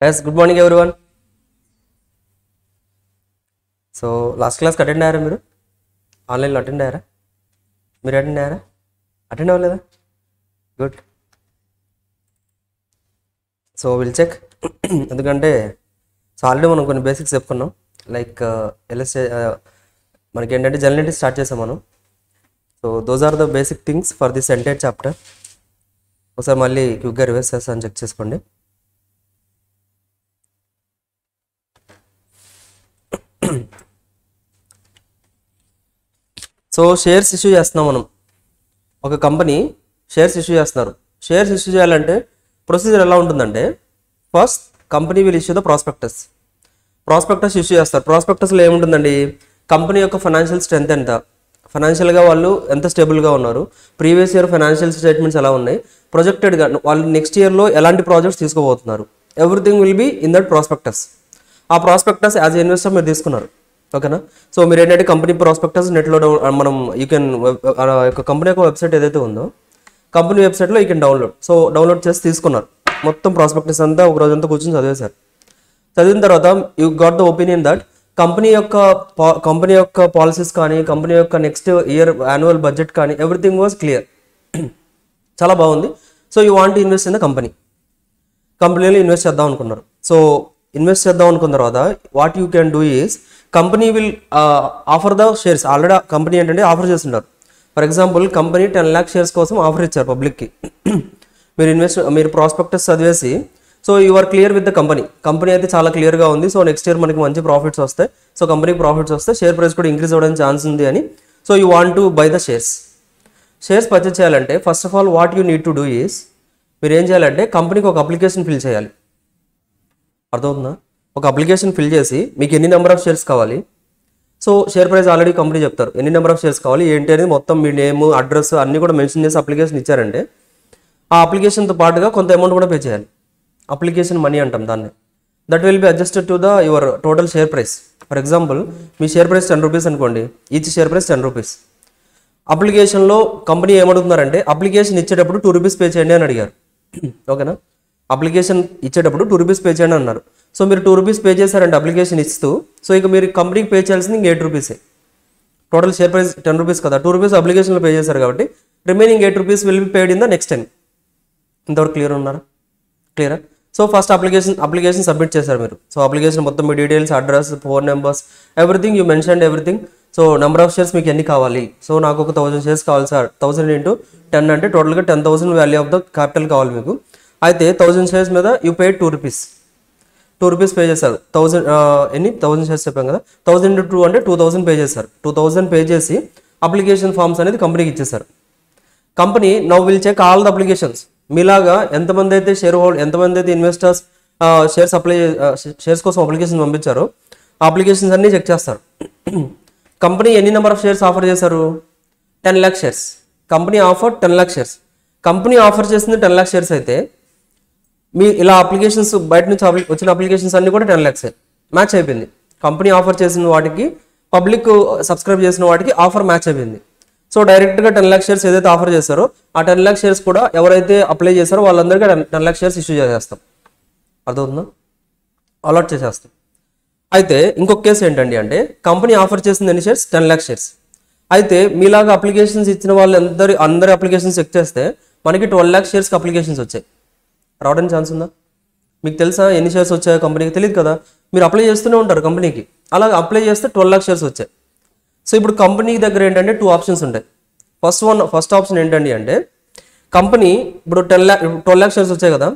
Yes, good morning everyone. So last class attend అయ్యారా మీరు? ఆన్లైన్లో అటెండ్ అయ్యారా? మీరు అటెండ్ అయ్యారా? అటెండ్ అవ్వలేదా? గుడ్. సో విల్ చెక్ ఎందుకంటే ఆల్రెడీ మనం కొన్ని బేసిక్స్ చెప్పుకున్నాం. లైక్ ఎల్ఎస్ఏ మనకి ఏంటంటే జర్నలిటీ స్టార్ట్ చేసాం మనం. So those are the basic things for this entire chapter. ఒకసారి మళ్ళీ క్విక్గా రివర్స్ చేస్తాను, చెక్ చేసుకోండి. సో షేర్స్ ఇష్యూ చేస్తున్నాం మనం. ఒక కంపెనీ షేర్స్ ఇష్యూ చేస్తున్నారు. షేర్స్ ఇష్యూ చేయాలంటే ప్రొసీజర్ ఎలా ఉంటుందంటే, first company will issue the prospectus. Prospectus issue చేస్తారు. ప్రాస్పెక్టస్లో ఏముంటుందండి, కంపెనీ యొక్క ఫైనాన్షియల్ స్ట్రెంత్ ఎంత, ఫైనాన్షియల్గా వాళ్ళు ఎంత స్టేబుల్గా ఉన్నారు, ప్రీవియస్ ఇయర్ ఫైనాన్షియల్ స్టేట్మెంట్స్ ఎలా ఉన్నాయి, ప్రొజెక్టెడ్గా వాళ్ళు నెక్స్ట్ ఇయర్లో ఎలాంటి ప్రాజెక్ట్స్ తీసుకోబోతున్నారు, everything will be in that prospectus. ఆ ప్రాస్పెక్టస్ యాజ్ ఇన్వెస్టర్ మీరు తీసుకున్నారు, ఓకేనా. సో మీరు ఏంటంటే కంపెనీ ప్రాస్పెక్టస్ నెట్లో మనం యూ కెన్ కంపెనీ యొక్క వెబ్సైట్ ఏదైతే ఉందో కంపెనీ వెబ్సైట్లో you can download. So download చేసి తీసుకున్నారు మొత్తం ప్రాస్పెక్టస్ అంతా, ఒక రోజంతా కూర్చొని చదివేశారు. చదివిన తర్వాత you got the opinion that company యొక్క పాలసీస్ కానీ, కంపెనీ యొక్క నెక్స్ట్ ఇయర్ యాన్యువల్ బడ్జెట్ కానీ ఎవ్రీథింగ్ వాజ్ క్లియర్, చాలా బాగుంది. So you want invest in the కంపెనీలో ఇన్వెస్ట్ చేద్దాం అనుకున్నారు. సో ఇన్వెస్ట్ చేద్దాం అనుకున్న తర్వాత what you can do is, company will offer the shares. Already company ఏంటంటే ఆఫర్ చేస్తుంటారు. For example company 10 lakh shares కోసం ఆఫర్ ఇచ్చారు పబ్లిక్కి. మీరు ప్రాస్పెక్టస్ చదివేసి, so you are clear with the company అయితే చాలా క్లియర్గా ఉంది. సో నెక్స్ట్ ఇయర్ మనకి మంచి ప్రాఫిట్స్ వస్తాయి, సో కంపెనీకి ప్రాఫిట్స్ వస్తే షేర్ ప్రైస్ కూడా ఇంక్రీజ్ అవ్వడానికి ఛాన్స్ ఉంది అని. So you want to buy the shares purchase చేయాలంటే first of all what you need to do is, మీరు ఏం చేయాలంటే కంపెనీకి ఒక అప్లికేషన్ ఫిల్ చేయాలి. అర్థమవుతుందా? ఒక అప్లికేషన్ ఫిల్ చేసి మీకు ఎన్ని నెంబర్ ఆఫ్ షేర్స్ కావాలి, so share price already company చెప్తారు ఎన్ని నెంబర్ ఆఫ్ షేర్స్ కావాలి ఏంటి అనేది మొత్తం మీ నేమ్, అడ్రస్ అన్నీ కూడా మెన్షన్ చేసి అప్లికేషన్ ఇచ్చారంటే ఆ అప్లికేషన్తో పాటుగా కొంత అమౌంట్ కూడా పే చేయాలి. అప్లికేషన్ మనీ అంటాం దాన్ని. That will B adjusted to the your total share price. For example me share price 10 rupees అనుకోండి, ఈచ్ షేర్ ప్రైస్ 10 rupees. అప్లికేషన్లో కంపెనీ ఏమడుగుతున్నారంటే అప్లికేషన్ ఇచ్చేటప్పుడు 2 rupees పే చేయండి అని అడిగారు, ఓకేనా. అప్లికేషన్ ఇచ్చేటప్పుడు 2 rupees పే చేయండి అన్నారు. సో మీరు 2 rupees పే చేశారంటే అప్లికేషన్ ఇస్తూ, సో ఇక మీరు కంపెనీకి పే చేయాల్సింది ఇంక 8 rupees. Total share price 10 rupees కదా, 2 rupees అప్లికేషన్లో పే చేశారు కాబట్టి remaining 8 rupees will be paid in the next time. ఇంతవరకు క్లియర్ ఉన్నారా? క్లియరా? సో ఫస్ట్ అప్లికేషన్ సబ్మిట్ చేశారు మీరు. సో అప్లికేషన్ మొత్తం మీ details, address, phone numbers, everything you mentioned everything. So number of shares మీకు ఎన్ని కావాలి, సో నాకు ఒక 1000 షేర్స్ కావాలి సార్. 1000 into 10 అంటే టోటల్గా 10,000 వాల్యూ ఆఫ్ ద క్యాపిటల్ కావాలి మీకు. అయితే 1000 షేర్స్ మీద you paid 2 rupees. 2 rupees pay చేశారు. 1000 షేర్స్ చెప్పాం కదా, 1000 into 2 అంటే 2000 పే చేశారు. 2000 పే చేసి అప్లికేషన్ ఫామ్స్ అనేది కంపెనీకి ఇచ్చేశారు. Company now will check all the applications. మీలాగా ఎంతమంది అయితే ఎంతమంది అయితే ఇన్వెస్టర్స్ షేర్స్ కోసం అప్లికేషన్ పంపించారో ఆ అప్లికేషన్స్ అన్నీ చెక్ చేస్తారు. కంపెనీ ఎన్ని నెంబర్ ఆఫ్ షేర్స్ ఆఫర్ చేశారు? 10 lakh shares. Company offer 10 lakh shares. Company offer చేసింది 10 lakh షేర్స్ అయితే మీ ఇలా అప్లికేషన్స్ బయట నుంచి వచ్చిన అప్లికేషన్స్ అన్నీ కూడా 10 lakhs మ్యాచ్ అయిపోయింది. కంపెనీ ఆఫర్ చేసిన వాటికి, పబ్లిక్ సబ్స్క్రైబ్ చేసిన వాటికి ఆఫర్ మ్యాచ్ అయిపోయింది. సో డైరెక్ట్గా 10 lakh షేర్స్ ఏదైతే ఆఫర్ చేస్తారో ఆ 10 lakh షేర్స్ కూడా ఎవరైతే అప్లై చేస్తారో వాళ్ళందరికీ 10 lakh షేర్స్ ఇష్యూ చేసేస్తాం. అర్థమవుతుందా? అలాట్ చేసేస్తాం. అయితే ఇంకొక కేసు ఏంటండి అంటే కంపెనీ ఆఫర్ చేసింది ఎన్ని షేర్స్? 10 lakh shares. అయితే మీలాగా అప్లికేషన్స్ ఇచ్చిన వాళ్ళు అందరి అప్లికేషన్స్ చెక్ చేస్తే మనకి 12 lakh షేర్స్కి అప్లికేషన్స్ వచ్చాయి. రావడానికి ఛాన్స్ ఉందా? మీకు తెలుసా ఎన్ని షేర్స్ వచ్చాయో? కంపెనీకి తెలియదు కదా, మీరు అప్లై చేస్తూనే ఉంటారు కంపెనీకి. అలాగే అప్లై చేస్తే 12 lakh షేర్స్ వచ్చాయి. సో ఇప్పుడు కంపెనీ దగ్గర ఏంటంటే 2 options ఉంటాయి. ఫస్ట్ ఆప్షన్ ఏంటండి అంటే కంపెనీ ఇప్పుడు 12 lakh షేర్స్ వచ్చాయి కదా,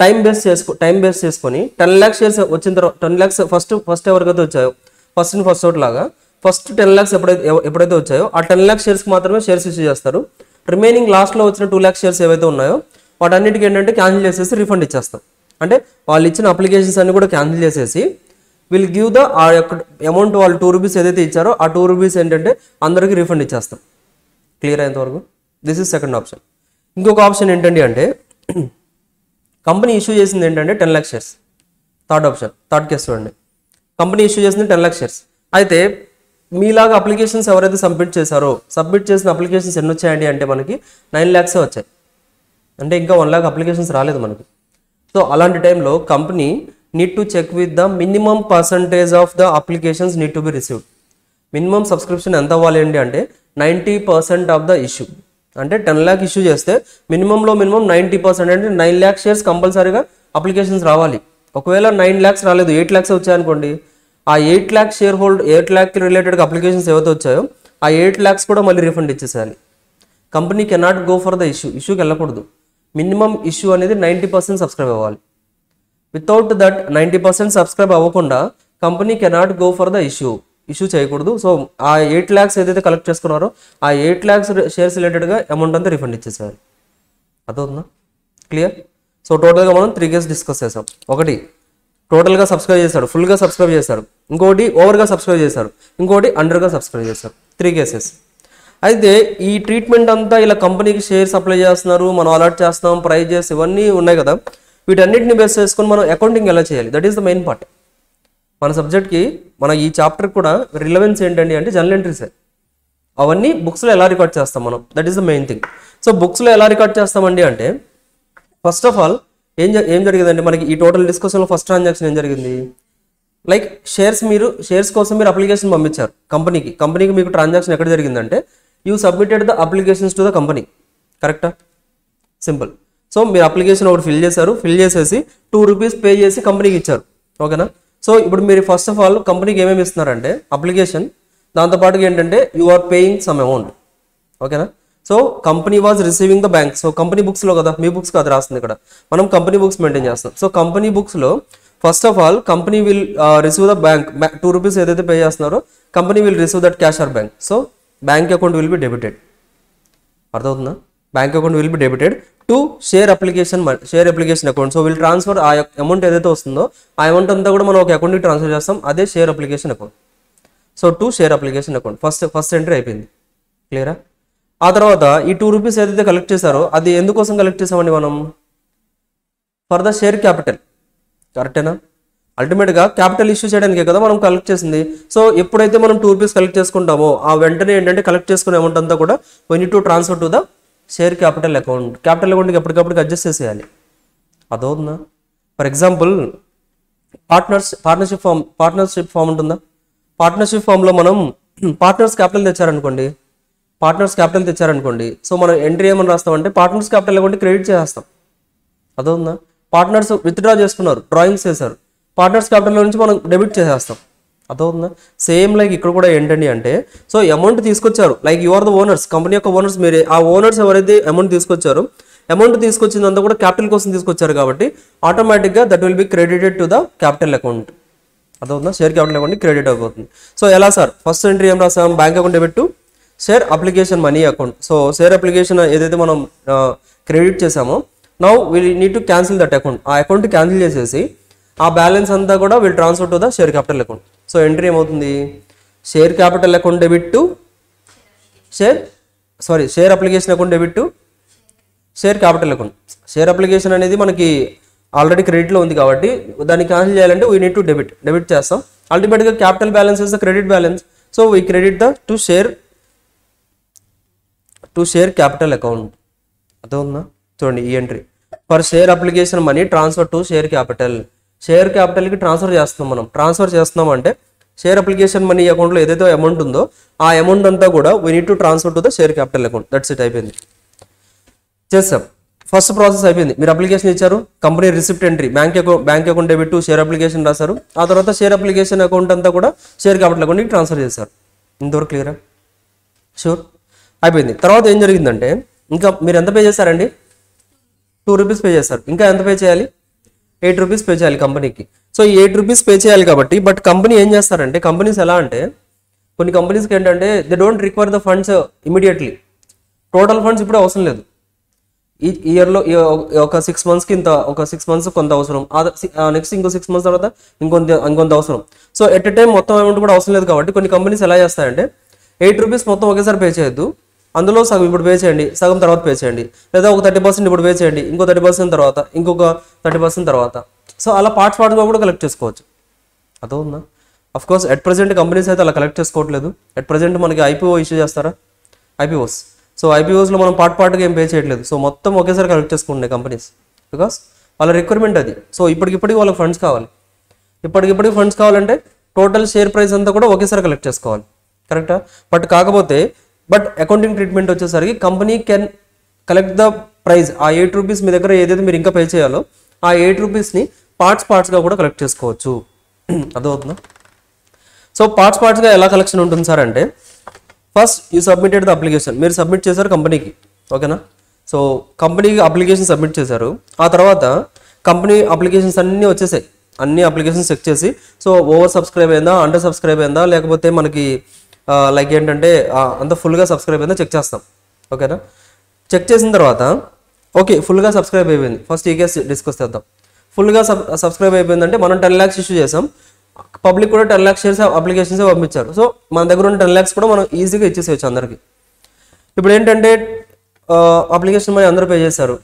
టైం బేస్ చేసుకొని 10 lakh షేర్స్ వచ్చిన తర్వాత 10 lakhs ఫస్ట్ ఎవరికైతే వచ్చాయో ఫస్ట్ అవుట్ లాగా ఫస్ట్ 10 lakhs ఎప్పుడైతే వచ్చాయో ఆ 10 lakh షేర్స్కి మాత్రమే షేర్స్ ఇష్యూ చేస్తారు. రిమైనింగ్ లాస్ట్లో వచ్చిన 2 lakh షేర్స్ ఏవైతే ఉన్నాయో వాటన్నిటికీ ఏంటంటే క్యాన్సిల్ చేసేసి రిఫండ్ ఇచ్చేస్తాం. అంటే వాళ్ళు ఇచ్చిన అప్లికేషన్స్ అన్ని కూడా క్యాన్సిల్ చేసేసి విల్ గివ్ ద ఆ యొక్క అమౌంట్, వాళ్ళు 2 rupees ఏదైతే ఇచ్చారో ఆ 2 rupees ఏంటంటే అందరికీ రిఫండ్ ఇచ్చేస్తాం. క్లియర్ అయ్యేంతవరకు దిస్ ఇస్ సెకండ్ ఆప్షన్. ఇంకొక ఆప్షన్ ఏంటండి అంటే కంపెనీ ఇష్యూ చేసింది ఏంటంటే 10 lakh షేర్స్. థర్డ్ కేసు చూడండి. కంపెనీ ఇష్యూ చేసింది 10 lakh షేర్స్. అయితే మీలాగా అప్లికేషన్స్ ఎవరైతే సబ్మిట్ చేసిన అప్లికేషన్స్ ఎన్ని వచ్చాయండి అంటే మనకి 9 lakhs వచ్చాయి. అంటే ఇంకా 1 lakh అప్లికేషన్స్ రాలేదు మనకి. సో సో అలాంటి టైంలో company need to check with the minimum percentage of the applications need to be received. Minimum subscription ఎంత అవ్వాలి అండి అంటే 90% ఆఫ్ ద ఇష్యూ. అంటే 10 lakh ఇష్యూ చేస్తే మినిమంలో మినిమం 90% అంటే 9 lakh షేర్స్ కంపల్సరీగా అప్లికేషన్స్ రావాలి. ఒకవేళ 9 lakhs రాలేదు, 8 lakhs వచ్చాయనుకోండి, ఆ 8 lakh share hold 8 lakh related applications ఏవైతే వచ్చాయో ఆ 8 lakhs కూడా మళ్ళీ రిఫండ్ ఇచ్చేసేయాలి. Company cannot go for the ఇష్యూకి వెళ్ళకూడదు. మినిమం ఇష్యూ అనేది 90% సబ్స్క్రైబ్ అవ్వాలి. వితౌట్ దట్ 90% సబ్స్క్రైబ్ అవ్వకుండా company cannot go for the issue చేయకూడదు. సో ఆ 8 lakhs ఏదైతే కలెక్ట్ చేసుకున్నారో ఆ 8 lakhs షేర్స్ రిలేటెడ్గా అమౌంట్ అంతా రిఫండ్ ఇచ్చేసేయాలి. అదవుతుందా? క్లియర్? సో టోటల్గా మనం 3 కేసెస్ డిస్కస్ చేసాం. ఒకటి టోటల్గా సబ్స్క్రైబ్ చేశాడు, ఫుల్గా సబ్స్క్రైబ్ చేశాడు, ఇంకోటి ఓవర్గా సబ్స్క్రైబ్ చేశారు, ఇంకోటి అండర్గా సబ్స్క్రైబ్ చేశారు. 3 కేసెస్. అయితే ఈ ట్రీట్మెంట్ అంతా ఇలా కంపెనీకి షేర్స్ అప్లై చేస్తున్నారు, మనం అలాట్ చేస్తాం, ప్రైజెస్ ఇవన్నీ ఉన్నాయి కదా, వీటన్నిటిని బేస్ చేసుకొని మనం అకౌంటింగ్ ఎలా చేయాలి, that is the main part. మన సబ్జెక్ట్కి మన ఈ చాప్టర్ కూడా రిలవెన్స్ ఏంటండి అంటే జర్నల్ ఎంట్రీసే. అవన్నీ బుక్స్లో ఎలా రికార్డ్ చేస్తాం మనం, that is the main thing. So బుక్స్లో ఎలా రికార్డ్ చేస్తామండి అంటే ఫస్ట్ ఆఫ్ ఆల్ ఏం జరిగిందంటే మనకి ఈ టోటల్ డిస్కషన్లో ఫస్ట్ ట్రాన్సాక్షన్ ఏం జరిగింది, లైక్ షేర్స్ కోసం మీరు అప్లికేషన్ పంపించారు కంపెనీకి మీకు ట్రాన్సాక్షన్ ఎక్కడ జరిగిందంటే you submitted the applications to the company. కరెక్టా? సింపుల్. సో మీరు అప్లికేషన్ ఒకటి ఫిల్ చేసేసి 2 rupees పే చేసి కంపెనీకి ఇచ్చారు. ఓకేనా? సో ఇప్పుడు మీరు ఫస్ట్ ఆఫ్ ఆల్ కంపెనీకి ఏమేమి ఇస్తున్నారంటే అప్లికేషన్, దాంతోపాటుగా ఏంటంటే you are paying some amount. ఓకేనా? So company was receiving the bank. So company బుక్స్లో కదా, మీ బుక్స్ కాదు రాస్తుంది ఇక్కడ, మనం కంపెనీ బుక్స్ మెయింటైన్ చేస్తాం. సో కంపెనీ బుక్స్లో first of all company will receive the bank 2 rupees ఏదైతే పే చేస్తున్నారో company will receive that cash or bank. So bank account will be debited. అర్థమవుతుందా? Bank account will be debited to share application account. So will transfer ఆ amount ఏదైతే వస్తుందో ఆ amount అంతా కూడా మనం ఒక అకౌంట్కి ట్రాన్స్ఫర్ చేస్తాం, అదే share application account. So to share application account first entry అయిపోయింది. క్లియరా? ఆ తర్వాత ఈ 2 rupees ఏదైతే కలెక్ట్ చేశారో అది ఎందుకోసం కలెక్ట్ చేసామండి మనం, ఫర్ ద షేర్ క్యాపిటల్. కరెక్టేనా? అల్టిమేట్గా క్యాపిటల్ ఇష్యూ చేయడానికే కదా మనం కలెక్ట్ చేసింది. సో ఎప్పుడైతే మనం 2 rupees కలెక్ట్ చేసుకుంటామో ఆ వెంటనే ఏంటంటే కలెక్ట్ చేసుకునే అమౌంట్ అంతా కూడా we need to transfer to the share capital account. Capital అకౌంట్కి ఎప్పటికప్పుడు అడ్జస్ట్ చేసేయాలి. అదవుతుందా? ఫర్ ఎగ్జాంపుల్ పార్ట్నర్షిప్ ఫామ్ ఉంటుందా? పార్ట్నర్షిప్ ఫామ్లో మనం పార్ట్నర్స్ క్యాపిటల్ తెచ్చారనుకోండి, సో మనం ఎంట్రీ ఏమని రాస్తామంటే పార్ట్నర్స్ క్యాపిటల్ అకౌంట్ క్రెడిట్ చేసేస్తాం. అదవుతుందా? పార్ట్నర్స్ విత్డ్రా చేసుకున్నారు, డ్రాయింగ్స్ చేశారు, పార్ట్నర్స్ క్యాపిటల్ నుంచి మనం డెబిట్ చేసేస్తాం. అదవుతుందా? సేమ్ లైక్ ఇక్కడ కూడా ఏంటండి అంటే సో అమౌంట్ తీసుకొచ్చారు, like you are the owners, company యొక్క ఓనర్స్ మీరే. ఆ ఓనర్స్ ఎవరైతే అమౌంట్ తీసుకొచ్చారో అమౌంట్ తీసుకొచ్చిందంతా కూడా క్యాపిటల్ కోసం తీసుకొచ్చారు కాబట్టి ఆటోమేటిక్గా that will be credited to the capital account. అదవుతుందా? షేర్ క్యాపిటల్ అకౌంట్ క్రెడిట్ అయిపోతుంది. సో ఎలా సార్, ఫస్ట్ ఎంట్రీ ఏం రాసాం, bank account debit to share application money account. So share application ఏదైతే మనం క్రెడిట్ చేసామో now will need to cancel that account. ఆ account cancel చేసేసి ఆ బ్యాలెన్స్ అంతా కూడా will transfer to the share capital account. So entry ఏమవుతుంది, share capital account debit to share application account debit to share capital account. Share application అనేది మనకి already క్రెడిట్లో ఉంది కాబట్టి దాన్ని క్యాన్సిల్ చేయాలంటే వీ నీడ్ టు డెబిట్ చేస్తాం. అల్టిమేట్గా capital balance is the credit balance. So we credit the to share capital account. అర్థమవుతుందా? చూడండి ఈ entry, for share application money transfer to share capital. Share క్యాపిటల్కి ట్రాన్స్ఫర్ చేస్తున్నాం అంటే షేర్ అప్లికేషన్ మనీ అకౌంట్లో ఏదైతే అమౌంట్ ఉందో ఆ అమౌంట్ అంతా కూడా we need to transfer to the share capital account. That's it, అయిపోయింది. చేస్తాం. ఫస్ట్ ప్రాసెస్ అయిపోయింది. మీరు అప్లికేషన్ ఇచ్చారు, company receipt entry, bank account debit to share application రాశారు, ఆ తర్వాత షేర్ అప్లికేషన్ అకౌంట్ అంతా కూడా షేర్ క్యాపిటల్ అకౌంట్కి ట్రాన్స్ఫర్ చేశారు. ఇంతవరకు క్లియరా? షూర్, అయిపోయింది. తర్వాత ఏం జరిగిందంటే ఇంకా మీరు ఎంత పే చేశారండి, 2 rupees పే చేశారు, ఇంకా ఎంత పే చేయాలి, 8 rupees పే చేయాలి కంపెనీకి. సో ఈ 8 rupees పే చేయాలి కాబట్టి బట్ కంపెనీ ఏం చేస్తారంటే, కంపెనీస్ ఎలా అంటే కొన్ని కంపెనీస్కి ఏంటంటే they don't require the funds immediately. Total funds ఇప్పుడు అవసరం లేదు. ఈ ఇయర్లో ఒక 6 monthsకి ఒక 6 months కొంత అవసరం, నెక్స్ట్ ఇంకో 6 months తర్వాత ఇంకొంత అవసరం. సో ఎట్ ఎ టైం మొత్తం అమౌంట్ కూడా అవసరం లేదు కాబట్టి కొన్ని కంపెనీస్ ఎలా చేస్తాయంటే 8 rupees మొత్తం ఒకేసారి పే చేయొద్దు, అందులో సగం ఇప్పుడు పే చేయండి, సగం తర్వాత పే చేయండి, లేదా ఒక 30% ఇప్పుడు పే చేయండి, ఇంకో 30% తర్వాత, ఇంకొక 30% తర్వాత. సో అలా పార్ట్స్గా కూడా కలెక్ట్ చేసుకోవచ్చు. అదవుందా? అఫ్కోర్స్ ఎట్ ప్రజెంట్ కంపెనీస్ అయితే అలా కలెక్ట్ చేసుకోవట్లేదు. ఎట్ ప్రజెంట్ మనకి ఐపీఓ ఇష్యూ చేస్తారా, ఐపీఓస్. సో ఐపీఓస్లో మనం పార్ట్గా ఏం పే చేయట్లేదు. సో మొత్తం ఒకేసారి కలెక్ట్ చేసుకుంటున్నాయి కంపెనీస్, బికాస్ వాళ్ళ రిక్వైర్మెంట్ అది. సో ఇప్పటికిప్పటికి వాళ్ళకి ఫండ్స్ కావాలి. ఇప్పటికిప్పటికి ఫండ్స్ కావాలంటే టోటల్ షేర్ ప్రైస్ అంతా కూడా ఒకేసారి కలెక్ట్ చేసుకోవాలి, కరెక్టా? కాకపోతే అకౌంటింగ్ ట్రీట్మెంట్ వచ్చేసరికి company can collect the price. ఆ 8 రూపీస్ మీ దగ్గర ఏదైతే మీరు ఇంకా పే చేయాలో ఆ 8 రూపీస్ని పార్ట్స్గా కూడా కలెక్ట్ చేసుకోవచ్చు. అర్థమవుతుందా? సో పార్ట్స్గా ఎలా కలెక్షన్ ఉంటుంది సార్ అంటే, first you submitted the application. మీరు సబ్మిట్ చేశారు కంపెనీకి, ఓకేనా? సో కంపెనీకి అప్లికేషన్ సబ్మిట్ చేశారు. ఆ తర్వాత కంపెనీ అప్లికేషన్స్ అన్నీ వచ్చేసాయి. అన్ని అప్లికేషన్స్ చెక్ చేసి, సో ఓవర్ సబ్స్క్రైబ్ అయిందా, అండర్ సబ్స్క్రైబ్ అయిందా, లేకపోతే మనకి లైక్ ఏంటంటే అంత ఫుల్గా సబ్స్క్రైబ్ అయిందా చెక్ చేస్తాం, ఓకేనా? చెక్ చేసిన తర్వాత ఓకే ఫుల్గా సబ్స్క్రైబ్ అయిపోయింది. ఫస్ట్ ఈ కేసు డిస్కస్ చేద్దాం. ఫుల్గా సబ్స్క్రైబ్ అయిపోయిందంటే మనం 10 lakhs ఇష్యూ చేసాం. పబ్లిక్ కూడా 10 lakhs షేర్స్ అప్లికేషన్స్ పంపించారు. సో మన దగ్గర ఉన్న 10 lakhs కూడా మనం ఈజీగా ఇచ్చేసేయచ్చు అందరికి. ఇప్పుడు ఏంటంటే అప్లికేషన్ మనీ అందరూ పే చేశారు,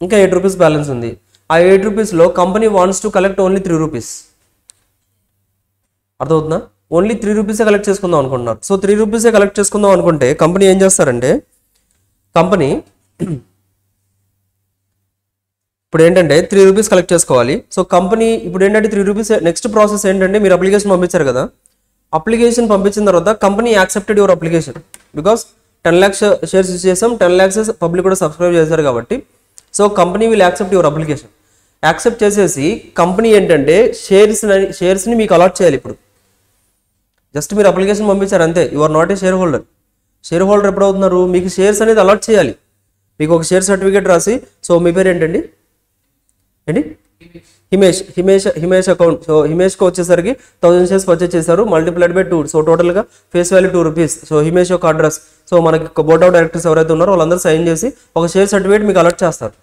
ఇంకా 8 రూపీస్ బ్యాలెన్స్ ఉంది. ఆ 8 రూపీస్లో company wants to collect only 3 rupees. అర్థమవుతుందా? ఓన్లీ 3 రూపీసే కలెక్ట్ చేసుకుందాం అనుకుంటున్నారు. సో 3 రూపీసే కలెక్ట్ చేసుకుందాం అనుకుంటే కంపెనీ ఏం చేస్తారంటే, కంపెనీ ఇప్పుడు ఏంటంటే 3 రూపీస్ కలెక్ట్ చేసుకోవాలి. సో కంపెనీ ఇప్పుడు ఏంటంటే 3 రూపీస్. నెక్స్ట్ ప్రాసెస్ ఏంటంటే, మీరు అప్లికేషన్ పంపించారు కదా, అప్లికేషన్ పంపించిన తర్వాత company accepted your application. Because 10 lakhs shares use చేసాం, 10 lakhs పబ్లిక్ కూడా సబ్స్క్రైబ్ చేశారు కాబట్టి, so company will accept your application. Accept చేసేసి కంపెనీ ఏంటంటే షేర్స్ని మీకు అలాట్ చేయాలి. ఇప్పుడు జస్ట్ మీరు అప్లికేషన్ పంపించారు అంతే, you are not a shareholder. Shareholder ఎప్పుడు అవుతున్నారు? మీకు షేర్స్ అనేది అలాట్ చేయాలి. మీకు ఒక షేర్ సర్టిఫికేట్ రాసి, సో మీ పేరు ఏంటండి హిమేష్ అకౌంట్. సో హిమేష్కి వచ్చేసరికి 1000 షేర్స్ పర్చేస్ చేశారు, మల్టిప్లైడ్ బై 2. సో టోటల్గా face value 2 rupees. So Himesh యొక్క అడ్రస్, సో మనకి బోర్డ్ ఆఫ్ డైరెక్టర్స్ ఎవరైతే ఉన్నారో వాళ్ళందరూ సైన్ చేసి ఒక షేర్ సర్టిఫికేట్ మీకు అలాట్ చేస్తారు.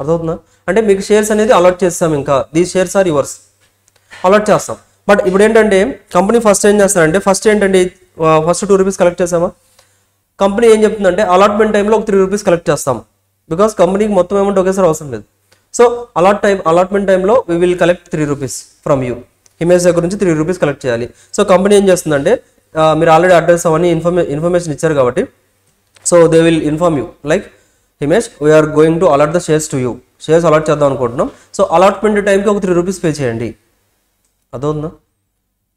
అర్థమవుతుందా? అంటే మీకు షేర్స్ అనేది అలాట్ చేస్తాం, ఇంకా these shares are yours allot చేస్తాం. ఇప్పుడు ఏంటంటే కంపెనీ ఫస్ట్ ఏం చేస్తారంటే, ఫస్ట్ 2 రూపీస్ కలెక్ట్ చేసామా, కంపెనీ ఏం చెప్తుందంటే అలాట్మెంట్ టైంలో ఒక 3 రూపీస్ కలెక్ట్ చేస్తాం. బికాస్ కంపెనీకి మొత్తం అమౌంట్ ఒకేసారి అవసరం లేదు. సో అలాట్మెంట్ టైంలో we will collect 3 rupees from you. Himesh దగ్గర నుంచి 3 రూపీస్ కలెక్ట్ చేయాలి. సో కంపెనీ ఏం చేస్తుందంటే, మీరు ఆల్రెడీ అడ్రస్ అవన్నీ ఇన్ఫర్మేషన్ ఇచ్చారు కాబట్టి, so they will inform you like, Himesh we are going to allot the shares to you. Shares allot చేద్దాం అనుకుంటున్నాం. సో అలాట్మెంట్ టైంకి ఒక 3 రూపీస్ పే చేయండి. అదవుతుందా?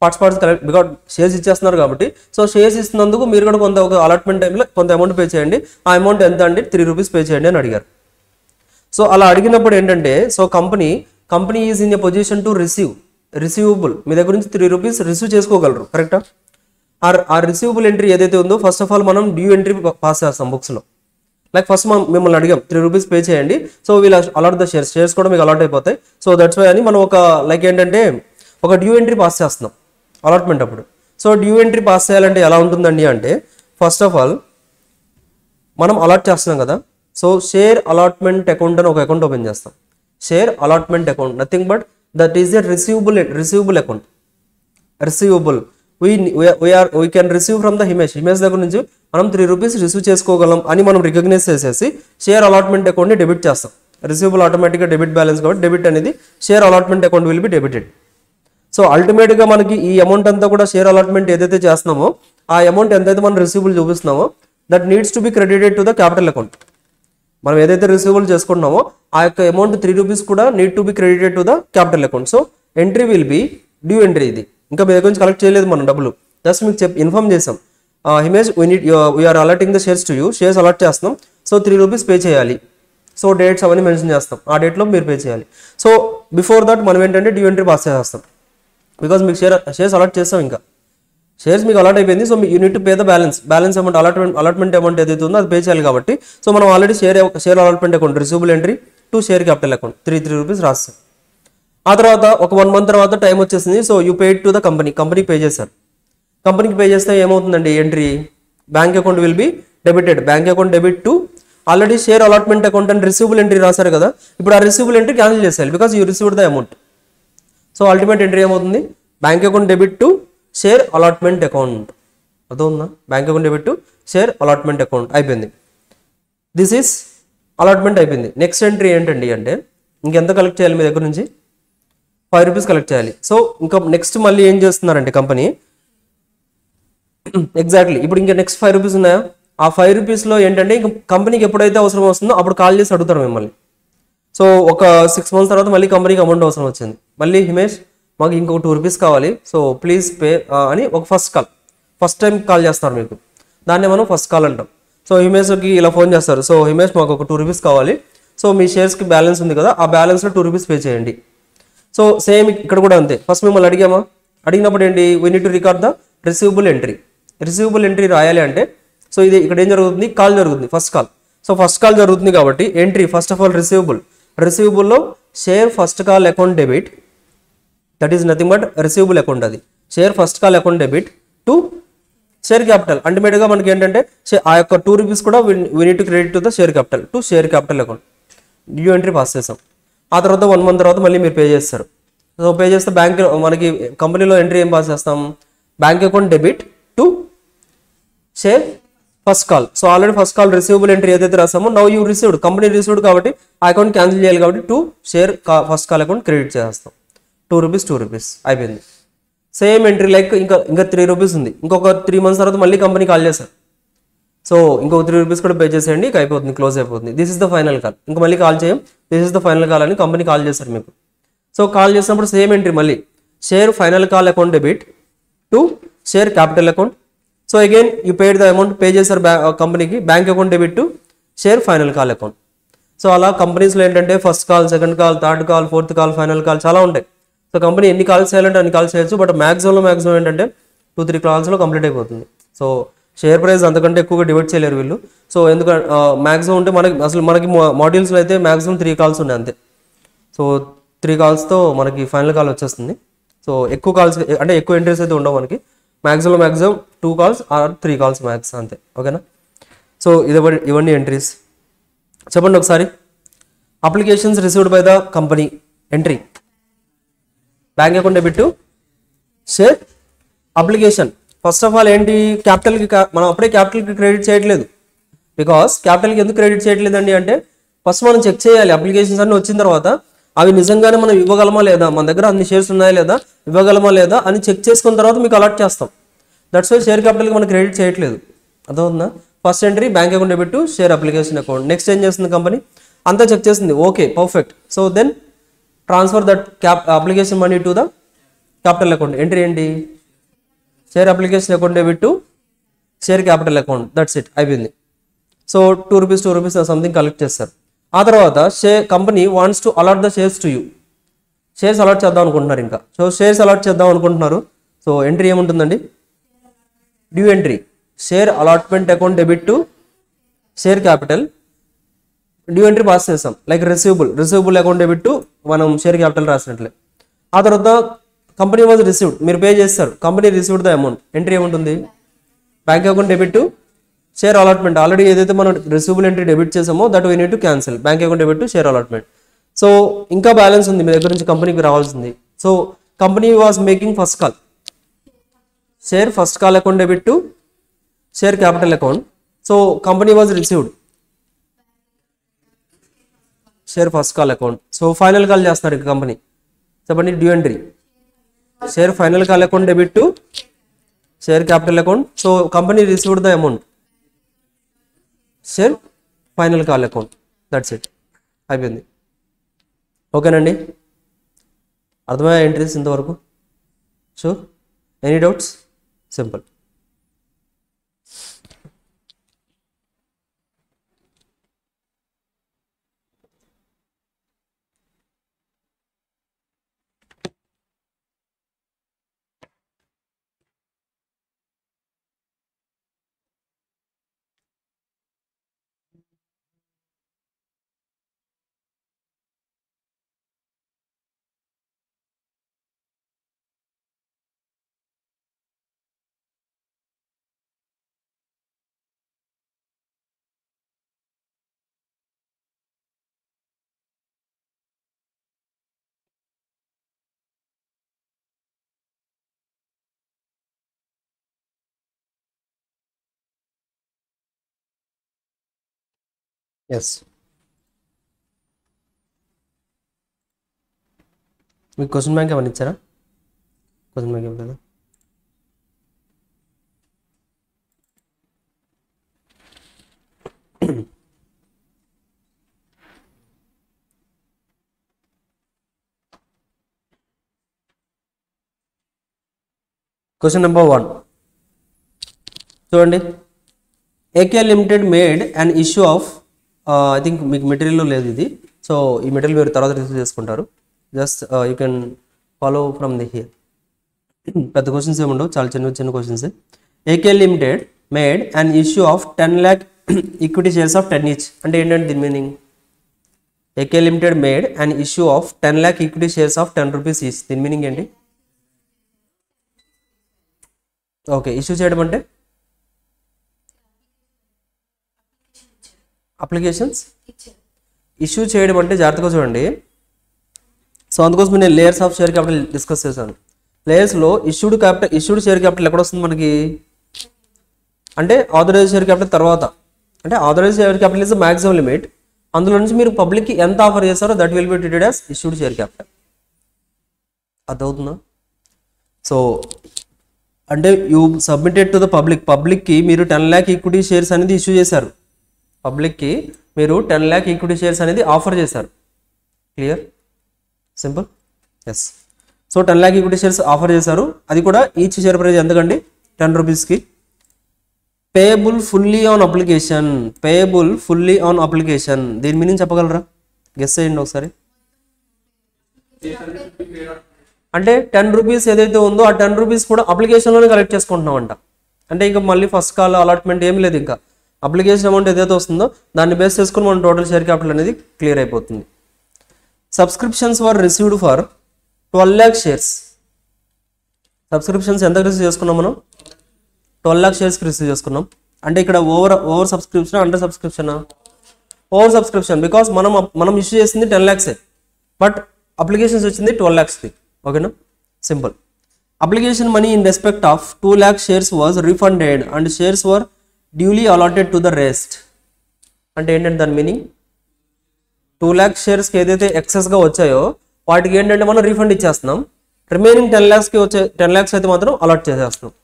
పార్ట్స్ కలెక్ట్, బికాస్ షేర్స్ ఇచ్చేస్తున్నారు కాబట్టి, సో షేర్స్ ఇస్తున్నందుకు మీరు కూడా ఒక అలాట్మెంట్ టైంలో కొంత అమౌంట్ పే చేయండి. ఆ అమౌంట్ ఎంత అంటే 3 రూపీస్ పే చేయండి అని అడిగారు. సో అలా అడిగినప్పుడు ఏంటంటే, so company is in a position to receivable. మీ దగ్గర నుంచి 3 రూపీస్ రిసీవ్ చేసుకోగలరు, కరెక్టా? ఆ రిసీవబుల్ ఎంట్రీ ఏదైతే ఉందో, ఫస్ట్ ఆఫ్ ఆల్ మనం డ్యూ ఎంట్రీ పాస్ చేస్తాం బుక్స్లో. లైక్ ఫస్ట్ మిమ్మల్ని అడిగాం 3 రూపీస్ పే చేయండి, so we'll allot the shares కూడా మీకు అలాట్ అయిపోతాయి. సో దట్స్ వై అని మనం ఒక లైక్ ఏంటంటే ఒక డ్యూ ఎంట్రీ పాస్ చేస్తున్నాం అలాట్మెంట్ అప్పుడు. సో డ్యూ ఎంట్రీ పాస్ చేయాలంటే ఎలా ఉంటుందండి అంటే, ఫస్ట్ ఆఫ్ ఆల్ మనం అలాట్ చేస్తున్నాం కదా, సో షేర్ అలాట్మెంట్ అకౌంట్ అని ఒక అకౌంట్ ఓపెన్ చేస్తాం. Share allotment account nothing but that is a receivable account. Receivable we can receive from the Himesh దగ్గర నుంచి మనం 3 రూపీస్ రిసీవ్ చేసుకోగలం అని మనం రికగ్నైజ్ చేసేసి షేర్ అలాట్మెంట్ అకౌంట్ని డెబిట్ చేస్తాం. రిసీవబుల్ ఆటోమేటిక్గా డెబిట్ బ్యాలెన్స్ కాబట్టి డెబిట్ అనేది share allotment account will be debited. So అల్టిమేట్గా మనకి ఈ అమౌంట్ అంతా కూడా షేర్ అలాట్మెంట్ ఏదైతే చేస్తున్నామో ఆ అమౌంట్ ఎంతైతే మనం రిసీవబుల్ చూపిస్తున్నామో that needs to be credited to the capital account. మనం ఏదైతే రిసీవబుల్ చేసుకుంటున్నామో ఆ యొక్క అమౌంట్ 3 రూపీస్ కూడా need to be credited to the capital account. So entry will be due entry. ఇది ఇంకా మీ దగ్గర నుంచి కలెక్ట్ చేయలేదు మనం డబ్బులు, జస్ట్ మీకు ఇన్ఫార్మ్ చేసాం, Himesh we are allotting the shares to you. Shares allot చేస్తున్నాం, సో 3 రూపీస్ పే చేయాలి. సో డేట్స్ అవన్నీ మెన్షన్ చేస్తాం, ఆ డేట్లో మీరు పే చేయాలి. సో బిఫోర్ దట్ మనం ఏంటంటే డ్యూ ఎంట్రీ పాస్ చేస్తాం, బికాస్ మీకు షేర్స్ అలాట్ చేస్తాం. ఇంకా షేర్స్ మీకు అలాట్ అయిపోయింది, so you need to pay the balance amount. Allotment amount ఏదైతే ఉందో అది పే చేయాలి కాబట్టి, సో మనం already share allotment account receivable entry to share capital account 3 rupees రాస్తాం. ఆ తర్వాత ఒక 1 month తర్వాత టైం వచ్చేసింది. So you paid to the company pay చేశారు. కంపెనీకి పే చేస్తే ఏమవుతుందండి entry, bank account will be debited. Bank account debit to already share allotment account అని రిసీవబుల్ ఎంట్రీ రాశారు కదా, ఇప్పుడు ఆ రిసీవబుల్ ఎంట్రీ క్యాన్సిల్ చేసేయాలి because you received the amount. So ultimate entry ఏమవుతుంది, bank account debit to share allotment account. అర్థమవుతుందా? Bank account debit to share allotment account అయిపోయింది. This is allotment అయిపోయింది. నెక్స్ట్ ఎంట్రీ ఏంటండి అంటే, ఇంకెంత కలెక్ట్ చేయాలి మీ దగ్గర నుంచి, 5 రూపీస్ కలెక్ట్ చేయాలి. సో ఇంకా నెక్స్ట్ మళ్ళీ ఏం చేస్తున్నారంటే కంపెనీ ఎగ్జాక్ట్లీ ఇప్పుడు ఇంకా నెక్స్ట్ 5 రూపీస్ ఉన్నాయా, ఆ 5 రూపీస్లో ఏంటంటే ఇంకా కంపెనీకి ఎప్పుడైతే అవసరం వస్తుందో అప్పుడు కాల్ చేసి అడుగుతారు మిమ్మల్ని. సో ఒక 6 months తర్వాత మళ్ళీ కంపెనీకి అమౌంట్ అవసరం వచ్చింది. మళ్ళీ హిమేష్ మాకు ఇంకొక 2 rupees కావాలి, సో ప్లీజ్ పే అని ఒక ఫస్ట్ టైం కాల్ చేస్తారు మీకు, దాన్ని మనం ఫస్ట్ కాల్ అంటాం. సో హిమేష్కి ఇలా ఫోన్ చేస్తారు, సో హిమేష్ మాకు ఒక 2 rupees కావాలి, సో మీ షేర్స్కి బ్యాలెన్స్ ఉంది కదా, ఆ బ్యాలెన్స్లో 2 rupees పే చేయండి. సో సేమ్ ఇక్కడ కూడా అంతే, ఫస్ట్ మిమ్మల్ని అడిగామా, అడిగినప్పుడు ఏంటి, we need to record the receivable entry రాయాలి అంటే, సో ఇది ఇక్కడ ఏం జరుగుతుంది, కాల్ జరుగుతుంది, first call. So first call జరుగుతుంది కాబట్టి ఎంట్రీ ఫస్ట్ ఆఫ్ ఆల్ రిసీవబుల్లో share first call account debit, that is nothing but receivable account, అది share first call account debit to share capital. అల్టిమేట్గా మనకి ఏంటంటే ఆ యొక్క 2 rupees కూడా we need to credit to the share capital, to share capital account. Due entry pass చేసాం. ఆ తర్వాత 1 month తర్వాత మళ్ళీ మీరు పే చేస్తారు. సో పే చేస్తే బ్యాంక్ మనకి కంపెనీలో ఎంట్రీ ఏం పాస్ చేస్తాం, bank account debit to share first call. So already first call receivable entry ఏదైతే రాసామో, now you received, company received కాబట్టి ఆ అకౌంట్ క్యాన్సిల్ చేయాలి కాబట్టి to share first call account credit చేస్తాం. 2 rupees అయిపోయింది. సేమ్ ఎంట్రీ లైక్ ఇంకా 3 rupees ఉంది, ఇంకొక 3 months తర్వాత మళ్ళీ కంపెనీ కాల్ చేశారు, సో ఇంకొక 3 rupees కూడా పే చేసేయండి, ఇక అయిపోతుంది, క్లోజ్ అయిపోతుంది. This is the final call, ఇంకా మళ్ళీ కాల్ చేయం, this is the final call అని కంపెనీ కాల్ చేశారు మీకు. సో కాల్ చేసినప్పుడు సేమ్ ఎంట్రీ మళ్ళీ share final call account debit to share capital account. So again you paid the amount, pay చేశారు కంపెనీకి, bank account debit to share final call account. So అలా కంపెనీస్లో ఏంటంటే first call, second call, third call, fourth call, final call చాలా ఉంటాయి. So company ఎన్ని calls చేయాలంటే అన్ని కాల్స్ చేయొచ్చు, బట్ మ్యాక్సిమం ఏంటంటే 2-3 calls కంప్లీట్ అయిపోతుంది. సో షేర్ ప్రైస్ అంతకంటే ఎక్కువగా డివైడ్ చేయలేరు వీళ్ళు. సో ఎందుకంటే మ్యాక్సిమం ఉంటే మనకి మాడ్యూల్స్లో అయితే మ్యాక్సిమం 3 calls ఉన్నాయి అంతే. సో 3 calls మనకి ఫైనల్ కాల్ వచ్చేస్తుంది. సో ఎక్కువ కాల్స్ అంటే ఎక్కువ ఎంట్రీస్ అయితే ఉండవు మనకి, maximum 2 calls or 3 calls max అంతే, ఓకేనా. సో ఇవన్నీ ఎంట్రీస్. చెప్పండి ఒకసారి, applications received by the company entry, bank account debit to share application. First of all ఏంటి, క్యాపిటల్కి మనం అప్పుడే క్యాపిటల్కి క్రెడిట్ చేయట్లేదు, బికాస్ క్యాపిటల్కి ఎందుకు క్రెడిట్ చేయట్లేదండి అంటే, ఫస్ట్ మనం చెక్ చేయాలి అప్లికేషన్స్ అన్ని వచ్చిన తర్వాత అవి నిజంగానే మనం ఇవ్వగలమా లేదా, మన దగ్గర అన్ని షేర్స్ ఉన్నాయా లేదా, ఇవ్వగలమా లేదా అని చెక్ చేసుకున్న తర్వాత మీకు అలాట్ చేస్తాం. దట్స్ వై షేర్ క్యాపిటల్కి మనం క్రెడిట్ చేయట్లేదు, అర్థమవుతుందా. First entry bank account debit to share application account. Next ఏం చేస్తుంది కంపెనీ, అంతా చెక్ చేస్తుంది, okay perfect. So then transfer that application money to the capital account. Entry ఏంటి, share application account debit to share capital account, that's it, అయిపోయింది. So 2 rupees something collect చేస్తారు. ఆ తర్వాత company wants to allot the shares to you, shares allot చేద్దాం అనుకుంటున్నారు ఇంకా. So shares allot చేద్దాం అనుకుంటున్నారు, సో ఎంట్రీ ఏముంటుందండి, due entry share allotment account debit to share capital. Due entry pass చేస్తాం, like receivable account debit to మనం share capital రాసినట్లే. ఆ తర్వాత కంపెనీ వాజ్ రిసీవ్డ్, మీరు పే చేస్తారు, company received the amount. Entry ఏముంటుంది, bank account debit to share allotment. Already ఏదైతే మనం రిసీవబుల్ ఎంట్రీ డెబిట్ చేసామో that we need to cancel, bank account debit to share allotment. So ఇంకా balance ఉంది మీ దగ్గర నుంచి కంపెనీకి రావాల్సింది. So company was making first call, share first call account debit to share capital account. So company was received share first call account. So final call చేస్తున్నారు ఇక company, చెప్పండి due entry share final call account debit to share capital account. So company received the amount, share final call account, that's it, అయిపోయింది. ఓకేనండి, అర్థమయ్యే entries ఇంతవరకు? Sure, any doubts? Simple. Yes, మీకు question bank ఏమైనా ఇచ్చారా? Question bank ఏమి లేదా? Question number 1 చూడండి. AK limited made and issue of, I think మీకు మెటీరియల్లో లేదు ఇది, సో ఈ మెటీరియల్ మీరు తర్వాత రిసీవ్ చేసుకుంటారు. Just you can follow from the here. పెద్ద క్వశ్చన్స్ ఏముండవు, చాలా చిన్న చిన్న questions. AK limited made and issue of 10 lakh equity shares of 10 each అంటే ఏంటంటే దీని meaning? AK limited made and issue of 10 lakh equity shares of 10 rupees each. దీని meaning ఏంటి? ఓకే, ఇష్యూ చేయడం అంటే అప్లికేషన్స్ ఇష్యూ చేయడం అంటే జాగ్రత్తగా చూడండి. సో అందుకోసం నేను layers of share capital discuss చేశాను. లేయర్స్లో ఇష్యూడ్ షేర్ క్యాపిటల్ ఎక్కడ వస్తుంది మనకి అంటే ఆథరైజ్ షేర్ క్యాపిటల్ తర్వాత, అంటే authorise share capital is maximum limit. అందులో నుంచి మీరు పబ్లిక్కి ఎంత ఆఫర్ చేస్తారో that will be treated as issued share capital. అర్థమవుతుందా? సో అంటే యూ సబ్మిటెడ్ టు ద పబ్లిక్కి మీరు 10 lakh ఈక్విటీ షేర్స్ అనేది ఇష్యూ చేశారు. పబ్లిక్కి మీరు 10 lakh ఈక్విటీ షేర్స్ అనేది ఆఫర్ చేశారు. Clear? Simple. Yes. So 10 lakh equity shares offer చేశారు. అది కూడా ఈచ్ షేర్ ప్రైస్ ఎంతకండి? 10 rupeesకి. Payable fully on application. Payable fully on application దీని మీనింగ్ చెప్పగలరా? గెస్ చేయండి ఒకసారి. అంటే 10 rupees ఏదైతే ఉందో ఆ 10 rupees కూడా అప్లికేషన్లోనే కలెక్ట్ చేసుకుంటున్నామంట. అంటే ఇంకా మళ్ళీ ఫస్ట్ కాల్ అలాట్మెంట్ ఏం లేదు, ఇంకా అప్లికేషన్ అమౌంట్ ఏదైతే వస్తుందో దాన్ని బేస్ చేసుకుని మన టోటల్ షేర్ క్యాపిటల్ అనేది క్లియర్ అయిపోతుంది. Subscriptions were received for 12 lakh shares. Subscriptions ఎంత రిసీవ్ చేసుకున్నాం మనం? 12 lakh షేర్స్కి రిసీవ్ చేసుకున్నాం. అంటే ఇక్కడ ఓవర్ సబ్స్క్రిప్షన్, అండర్ సబ్స్క్రిప్షనా? Over subscription. బికాస్ మనం ఇష్యూ చేసింది 10 lakhs, బట్ అప్లికేషన్స్ వచ్చింది 12 lakhsకి. ఓకేనా? Simple. Application money in respect of 2 lakh shares was refunded and shares were duly allotted to the rest. అంటే ఏంటంటే దాని మీనింగ్ 2 lakh షేర్స్కి ఏదైతే ఎక్సెస్గా వచ్చాయో వాటికి ఏంటంటే మనం రీఫండ్ ఇచ్చేస్తున్నాం. రిమైనింగ్ 10 lakhsకి వచ్చే 10 lakhs అయితే మాత్రం అలాట్ చేసేస్తున్నాం.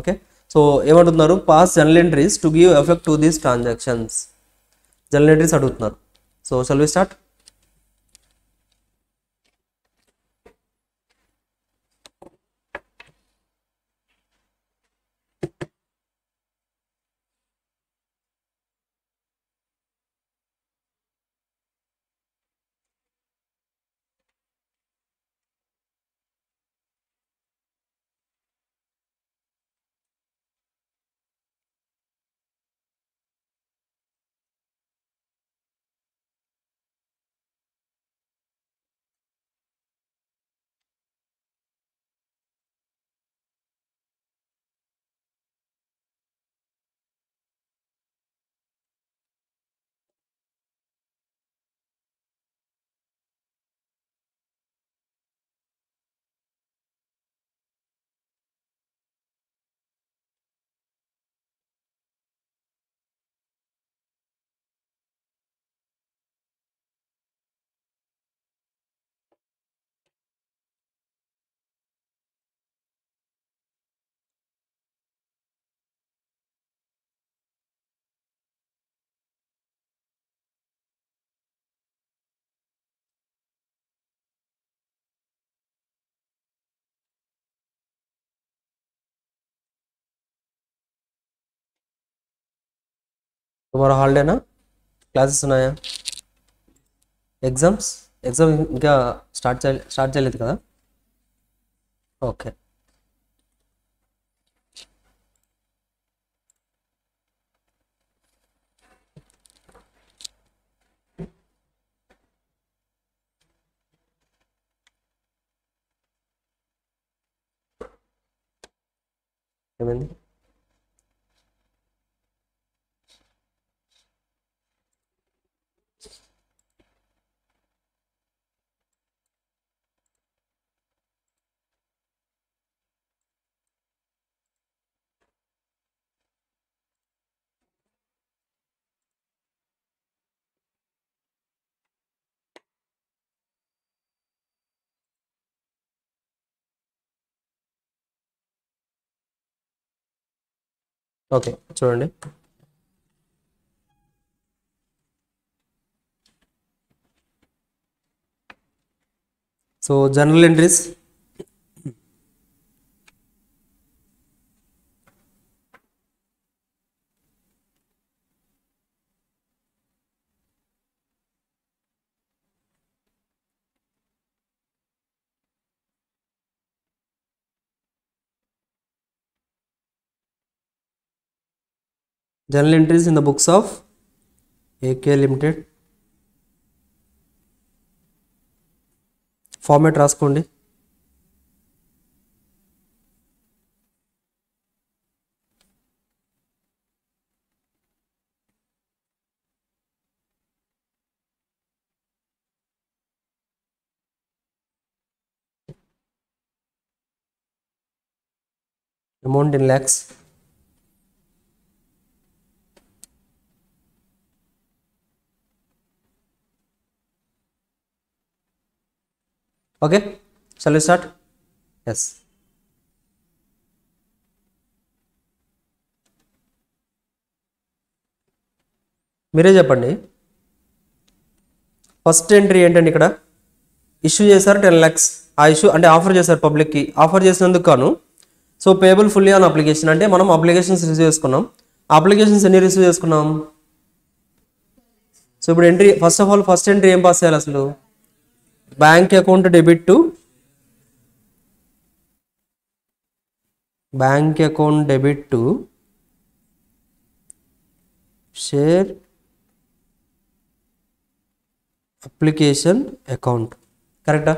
ఓకే, సో ఏమంటున్నారు? Pass journal entries to give effect to these transactions. Journal entries అడుగుతున్నారు. So shall we start? Tomorrow హాలిడేనా? క్లాసెస్ ఉన్నాయా? ఎగ్జామ్ ఇంకా స్టార్ట్ చేయలేదు కదా? ఓకే. ఏమైంది? ఓకే, చూడండి. So journal entries general entries in the books of AK Limited. Format రాసుకోండి. Amount in lakhs. Okay, shall we start? Yes. మీరే చెప్పండి. ఫస్ట్ ఎంట్రీ ఏంటండి? ఇక్కడ ఇష్యూ చేశారు 10 lakhs. ఆ ఇష్యూ అంటే ఆఫర్ చేశారు పబ్లిక్కి. ఆఫర్ చేసినందుకు కాను. So payable fully on application అంటే మనం అప్లికేషన్స్ రిసీవ్ చేసుకున్నాం. అప్లికేషన్స్ ఎన్ని రిసీవ్ చేసుకున్నాం? సో ఇప్పుడు entry first of all first entry ఏం పాస్ చేయాలి అసలు? Bank account debit to share application account. కరెక్టా?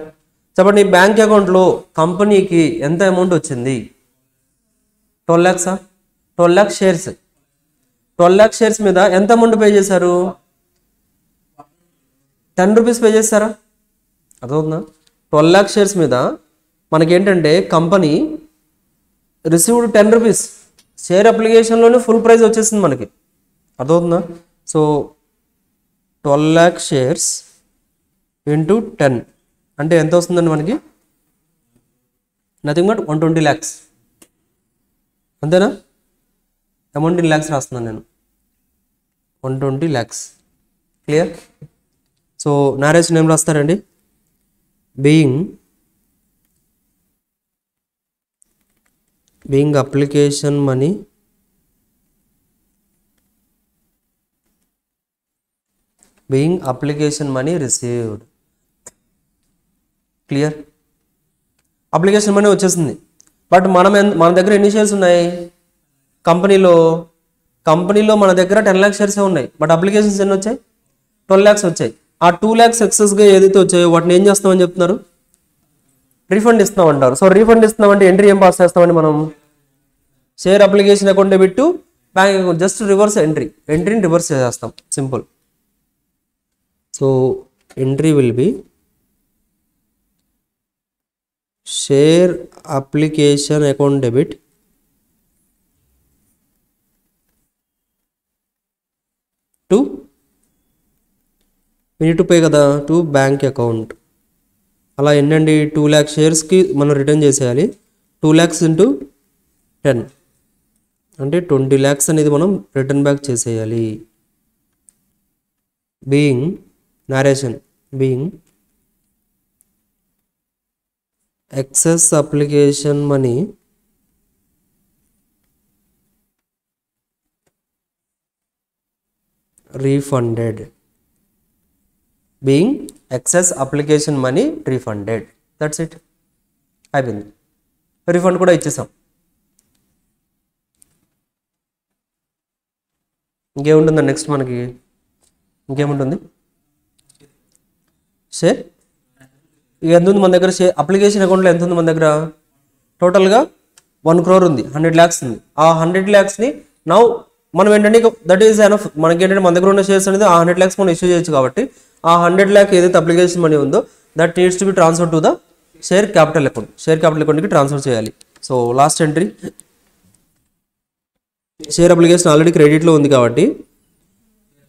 చెప్పండి, బ్యాంక్ అకౌంట్లో కంపెనీకి ఎంత అమౌంట్ వచ్చింది? 12 lakhs. 12 lakh shares. 12 lakh shares మీద ఎంత అమౌంట్ పే చేశారు? 10 rupees పే చేస్తారా? అర్థమవుతుందా? 12 lakh షేర్స్ మీద మనకేంటంటే కంపెనీ రిసీవ్డ్ 10 rupees. షేర్ అప్లికేషన్లోనే ఫుల్ ప్రైస్ వచ్చేసింది మనకి. అర్థమవుతుందా? సో 12 lakh షేర్స్ ఇంటూ 10 అంటే ఎంత వస్తుందండి మనకి? Nothing but 120 lakhs. అంతేనా? అమౌంట్ ఇన్ lakhs రాస్తున్నాను నేను. 120 lakhs. క్లియర్? సో నారేషన్ ఏం రాస్తారండి? Being application money received. Clear? Application money వచ్చేసింది. బట్ మన దగ్గర ఎన్ని షేర్స్ ఉన్నాయి? కంపెనీలో మన దగ్గర 10 lakh షేర్స్ ఉన్నాయి. బట్ అప్లికేషన్స్ ఎన్ని వచ్చాయి? 12 lakhs వచ్చాయి. ఆ 2 lakhs ఎక్సెస్గా ఏదైతే వచ్చాయో వాటిని ఏం చేస్తామని చెప్తున్నారు? రీఫండ్ ఇస్తామంటారు. సో రీఫండ్ ఇస్తున్నామంటే ఎంట్రీ ఏం పాస్ చేస్తామండి మనం? Share application account debit to bank account. Just reverse ఎంట్రీని రివర్స్ చేసేస్తాం. Simple. So entry will be share application account debit to we need to pay కదా టు బ్యాంక్ అకౌంట్. అలా ఎన్నండి? 2 lakh షేర్స్కి మనం రిటర్న్ చేసేయాలి. 2 lakhs ఇంటూ 10 అంటే 20 lakhs అనేది మనం రిటర్న్ బ్యాక్ చేసేయాలి. Being narration excess application money refunded. Being excess application money refunded. That's it. అయిపోయింది. రీఫండ్ కూడా ఇచ్చేసాం. ఇంకేముంటుందా నెక్స్ట్ మనకి? ఇంకేముంటుంది? షేర్ ఎంత ఉంది మన దగ్గర? షేర్ అప్లికేషన్ అకౌంట్లో ఎంత ఉంది మన దగ్గర? టోటల్గా 1 crore ఉంది. 100 lakhs ఉంది. ఆ 100 lakhsని నౌ మనం ఏంటంటే దట్ ఈస్ ఎనఫ్. మనకి ఏంటంటే మన దగ్గర ఉన్న షేర్స్ అనేది ఆ 100 lakhs మనం ఇష్యూ చేయొచ్చు. కాబట్టి ఆ 100 lakh ఏదైతే అప్లికేషన్ మనీ ఉందో that needs to be transfer to the share capital account. Share capital అకౌంట్కి ట్రాన్స్ఫర్ చేయాలి. So last entry share application already క్రెడిట్లో ఉంది కాబట్టి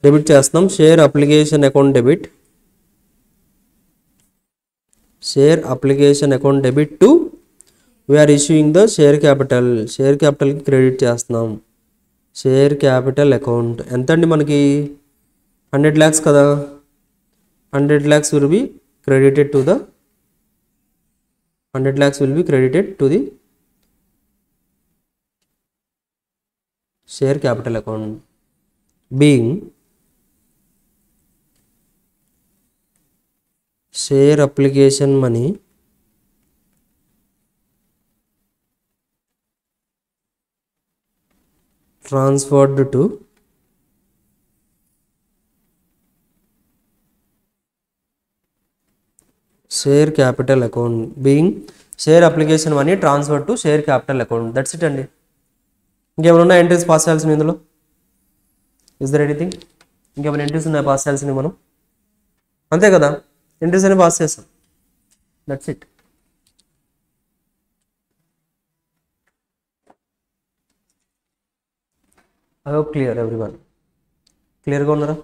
డెబిట్ చేస్తాం. Share application account debit to we are issuing the share క్యాపిటల్కి credit చేస్తున్నాం. Share capital account ఎంత అండి మనకి? 100 lakhs కదా. 100 lakhs will be credited to the share capital account. Being share application money transferred to share capital account being share application money transfer to share capital account. That's it అండి. ఇంకేమైనా entries pass చేయాల్సింది ఇందులో? Is there anything? ఇంకేమైనా entries ఉన్నాయి pass చేయాల్సింది మనం? అంతే కదా, ఎంట్రీస్ అని పాస్ చేస్తాం. That's it. I hope clear everyone. క్లియర్గా ఉన్నారా?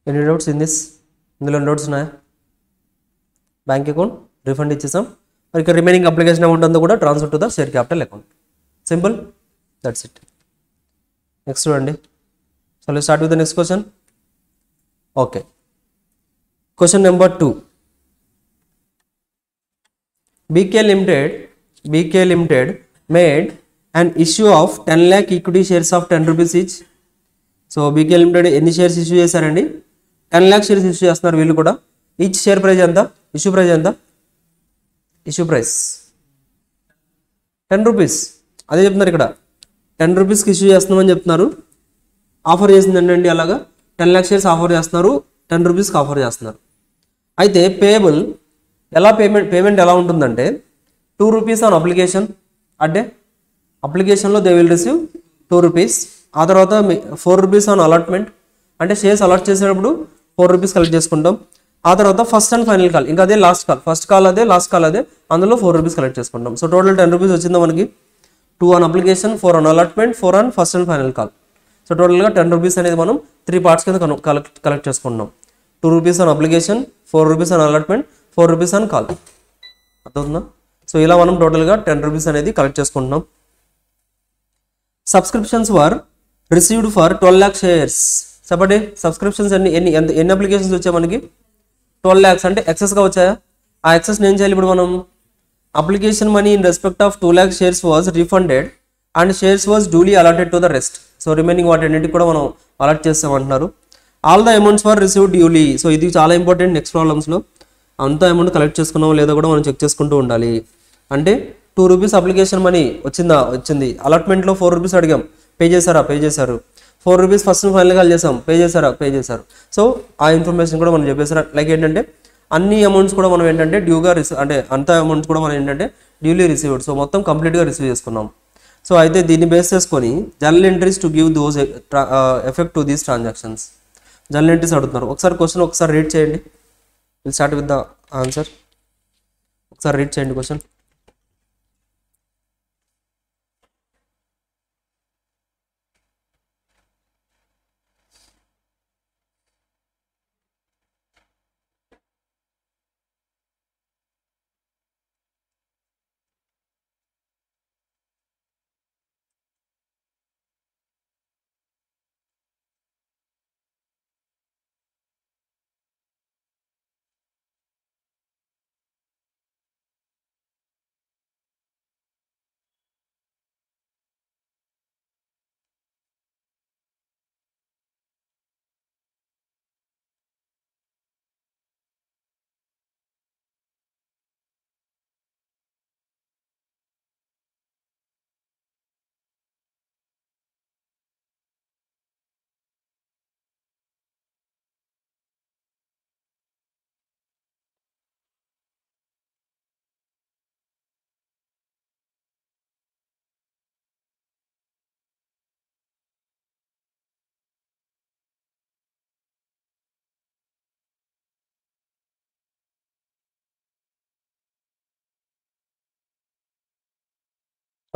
Any doubts in this? ఇందులో డౌట్స్ ఉన్నాయా? బ్యాంక్ అకౌంట్ రిఫండ్ ఇచ్చేసాం, మరి ఇక రిమైనింగ్ అప్లికేషన్ అమౌంట్ అంతా కూడా transfer to the share capital account. Simple, that's it. Next చూడండి. So let's start with the next question. Okay, question number 2. BK Limited made an issue of 10 lakh equity shares of 10 rupees each. So BK Limited ఎన్ని shares issue చేశారండి? 10 lakh shares issue చేస్తున్నారు వీళ్ళు కూడా. Each share price ఎంత? Issue price ఎంత? Issue price 10 rupees. అదే చెప్తున్నారు ఇక్కడ, 10 రూపీస్కి ఇష్యూ చేస్తున్నామని చెప్తున్నారు. ఆఫర్ చేసిందండి అలాగా 10 lakh షేర్స్ ఆఫర్ చేస్తున్నారు, 10 రూపీస్కి ఆఫర్ చేస్తున్నారు. అయితే పేయబుల్ ఎలా పేమెంట్ ఎలా ఉంటుందంటే 2 రూపీస్ ఆన్ అప్లికేషన్. అంటే అప్లికేషన్లో దే విల్ రిసీవ్ 2 రూపీస్. ఆ తర్వాత 4 రూపీస్ ఆన్ అలాట్మెంట్, అంటే షేర్స్ అలాట్ చేసేటప్పుడు 4 రూపీస్ కలెక్ట్ చేసుకుంటాం. ఆ తర్వాత ఫస్ట్ అండ్ ఫైనల్ కాల్, ఇంకా అదే లాస్ట్ కాల్, ఫస్ట్ కాల్ అదే, లాస్ట్ కాల్ అదే, అందులో 4 రూపీస్ కలెక్ట్ చేసుకుంటాం. సో టోటల్ 10 రూపీస్ వచ్చిందా మనకి? 2 on application, 4 on allotment, 4 on first and final call. So టోటల్గా 10 రూపీస్ అనేది మనం 3 పార్ట్స్ కింద కలెక్ట్ చేసుకుంటాం. 2 rupees on application, 4 rupees on allotment, 4 rupees on call. అర్థమవుతుందా? సో ఇలా మనం టోటల్గా 10 రూపీస్ అనేది కలెక్ట్ చేసుకుంటున్నాం. Subscriptions were received for 12 lakh shares. చెప్పండి, సబ్స్క్రిప్షన్స్ ఎన్ని అప్లికేషన్స్ వచ్చాయి మనకి? 12 lakhs. అంటే ఎక్సెస్గా వచ్చాయా? ఆ ఎక్సెస్ని ఏం చేయాలి ఇప్పుడు మనం? Application money in respect of 2 lakh shares was refunded and shares was duly allotted to the rest. So remaining వాటి కూడా మనం అలాట్ చేస్తామంటున్నారు. All the amounts for received duly. So ఇది చాలా ఇంపార్టెంట్ నెక్స్ట్ ప్రాబ్లమ్స్లో. అంత అమౌంట్ కలెక్ట్ చేసుకున్నామో లేదో కూడా మనం చెక్ చేసుకుంటూ ఉండాలి. అంటే 2 రూపీస్ అప్లికేషన్ మనీ వచ్చింది. అలాట్మెంట్లో 4 రూపీస్ అడిగాం, పే చేశారు. 4 రూపీస్ ఫస్ట్ ఫైనల్ కాల్ చేసాం, పే చేశారు. సో ఆ ఇన్ఫర్మేషన్ కూడా మనం చెప్పేసారు. లైక్ ఏంటంటే అన్ని అమౌంట్స్ కూడా మనం ఏంటంటే డ్యూగా అంటే అంత అమౌంట్స్ కూడా మనం ఏంటంటే డ్యూలీ రిసీవ్డ్. సో మొత్తం కంప్లీట్గా రిసీవ్ చేసుకున్నాం. సో అయితే దీన్ని బేస్ చేసుకొని journal entries to give those effect to these transactions. Journal entries అడుగుతున్నారు. ఒకసారి క్వశ్చన్ ఒకసారి రీడ్ చేయండి. Will start with the answer. ఒకసారి రీడ్ చేయండి క్వశ్చన్.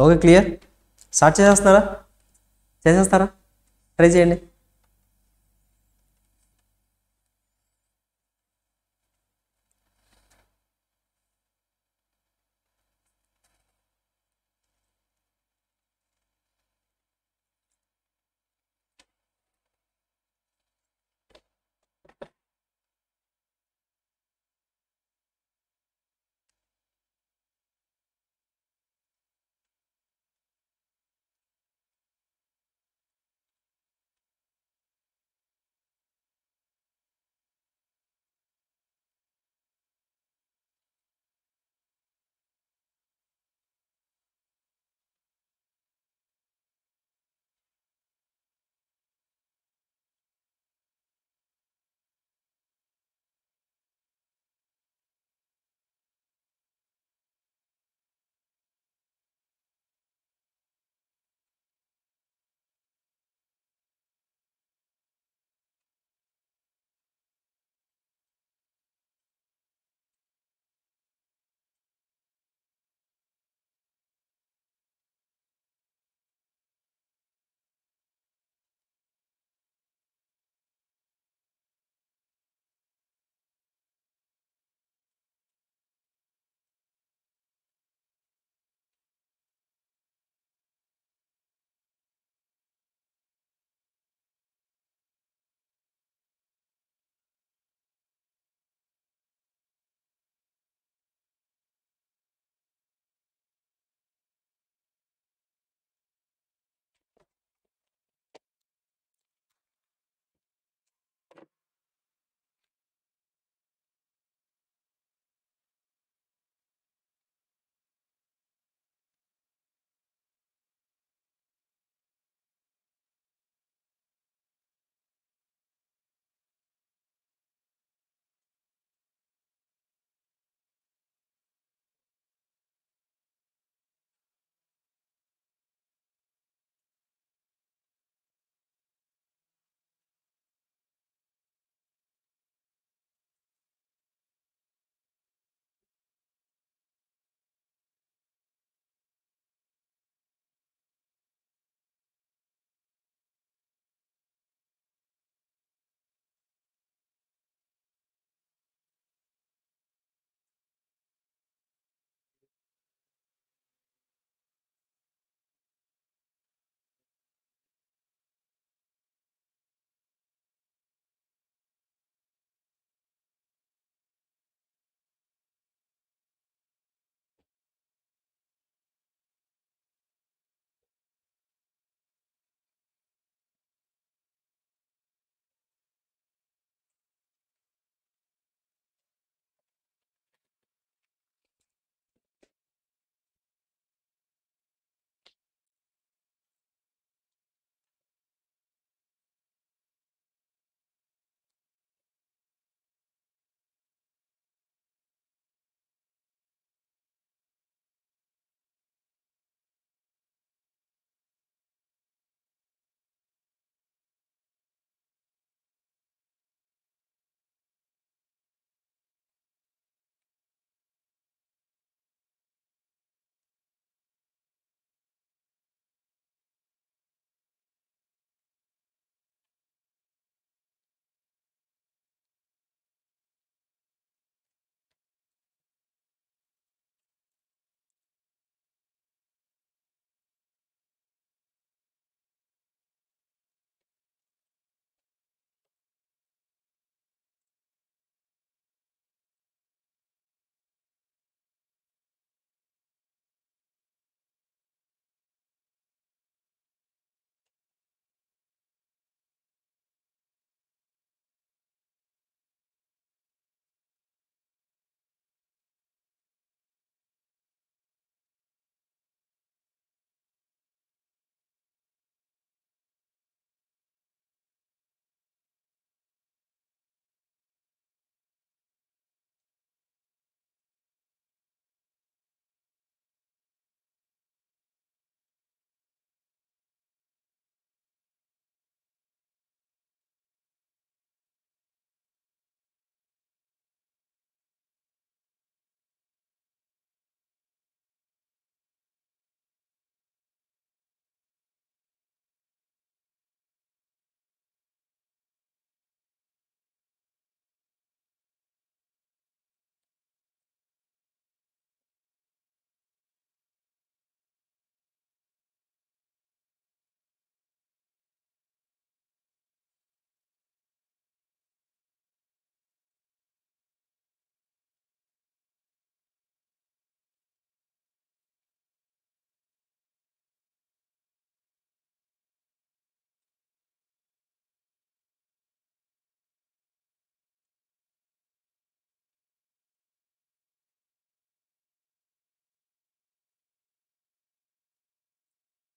Okay, clear? స్టార్ట్ చేసేస్తారా? ట్రై చేయండి.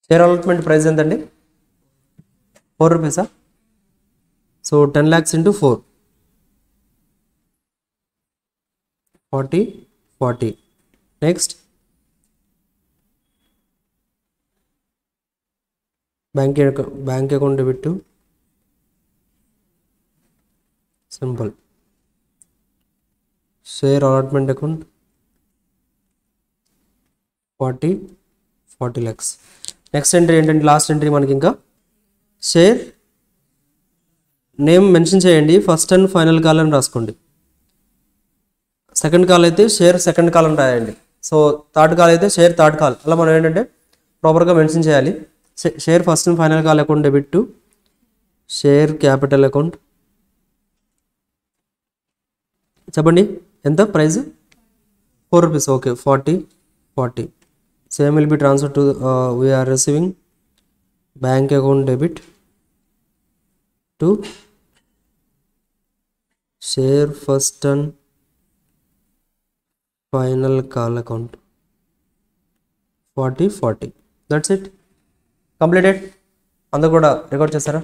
షేర్ అలాట్మెంట్ ప్రైస్ ఎంతండి? 4 రూపీసా? So 10 lakhs into 4, 40. Next bank account debit to simple share allotment account 40 lakhs. Next entry ఏంటంటే last entry మనకి ఇంకా share name mention చేయండి, ఫస్ట్ అండ్ ఫైనల్ కాల్ అని రాసుకోండి. సెకండ్ కాల్ అయితే షేర్ సెకండ్ కాల్ అని రాయండి. సో థర్డ్ కాల్ అయితే షేర్ థర్డ్ కాల్. అలా మనం ఏంటంటే ప్రాపర్గా మెన్షన్ చేయాలి. Share first and final call account debit to share capital account. చెప్పండి ఎంత price? 4 rupees. Okay, 40. Same will be transferred to we are receiving bank account debit to share first and final call account 40. That's it. Completed. అందరూ కూడా record చేస్తారా?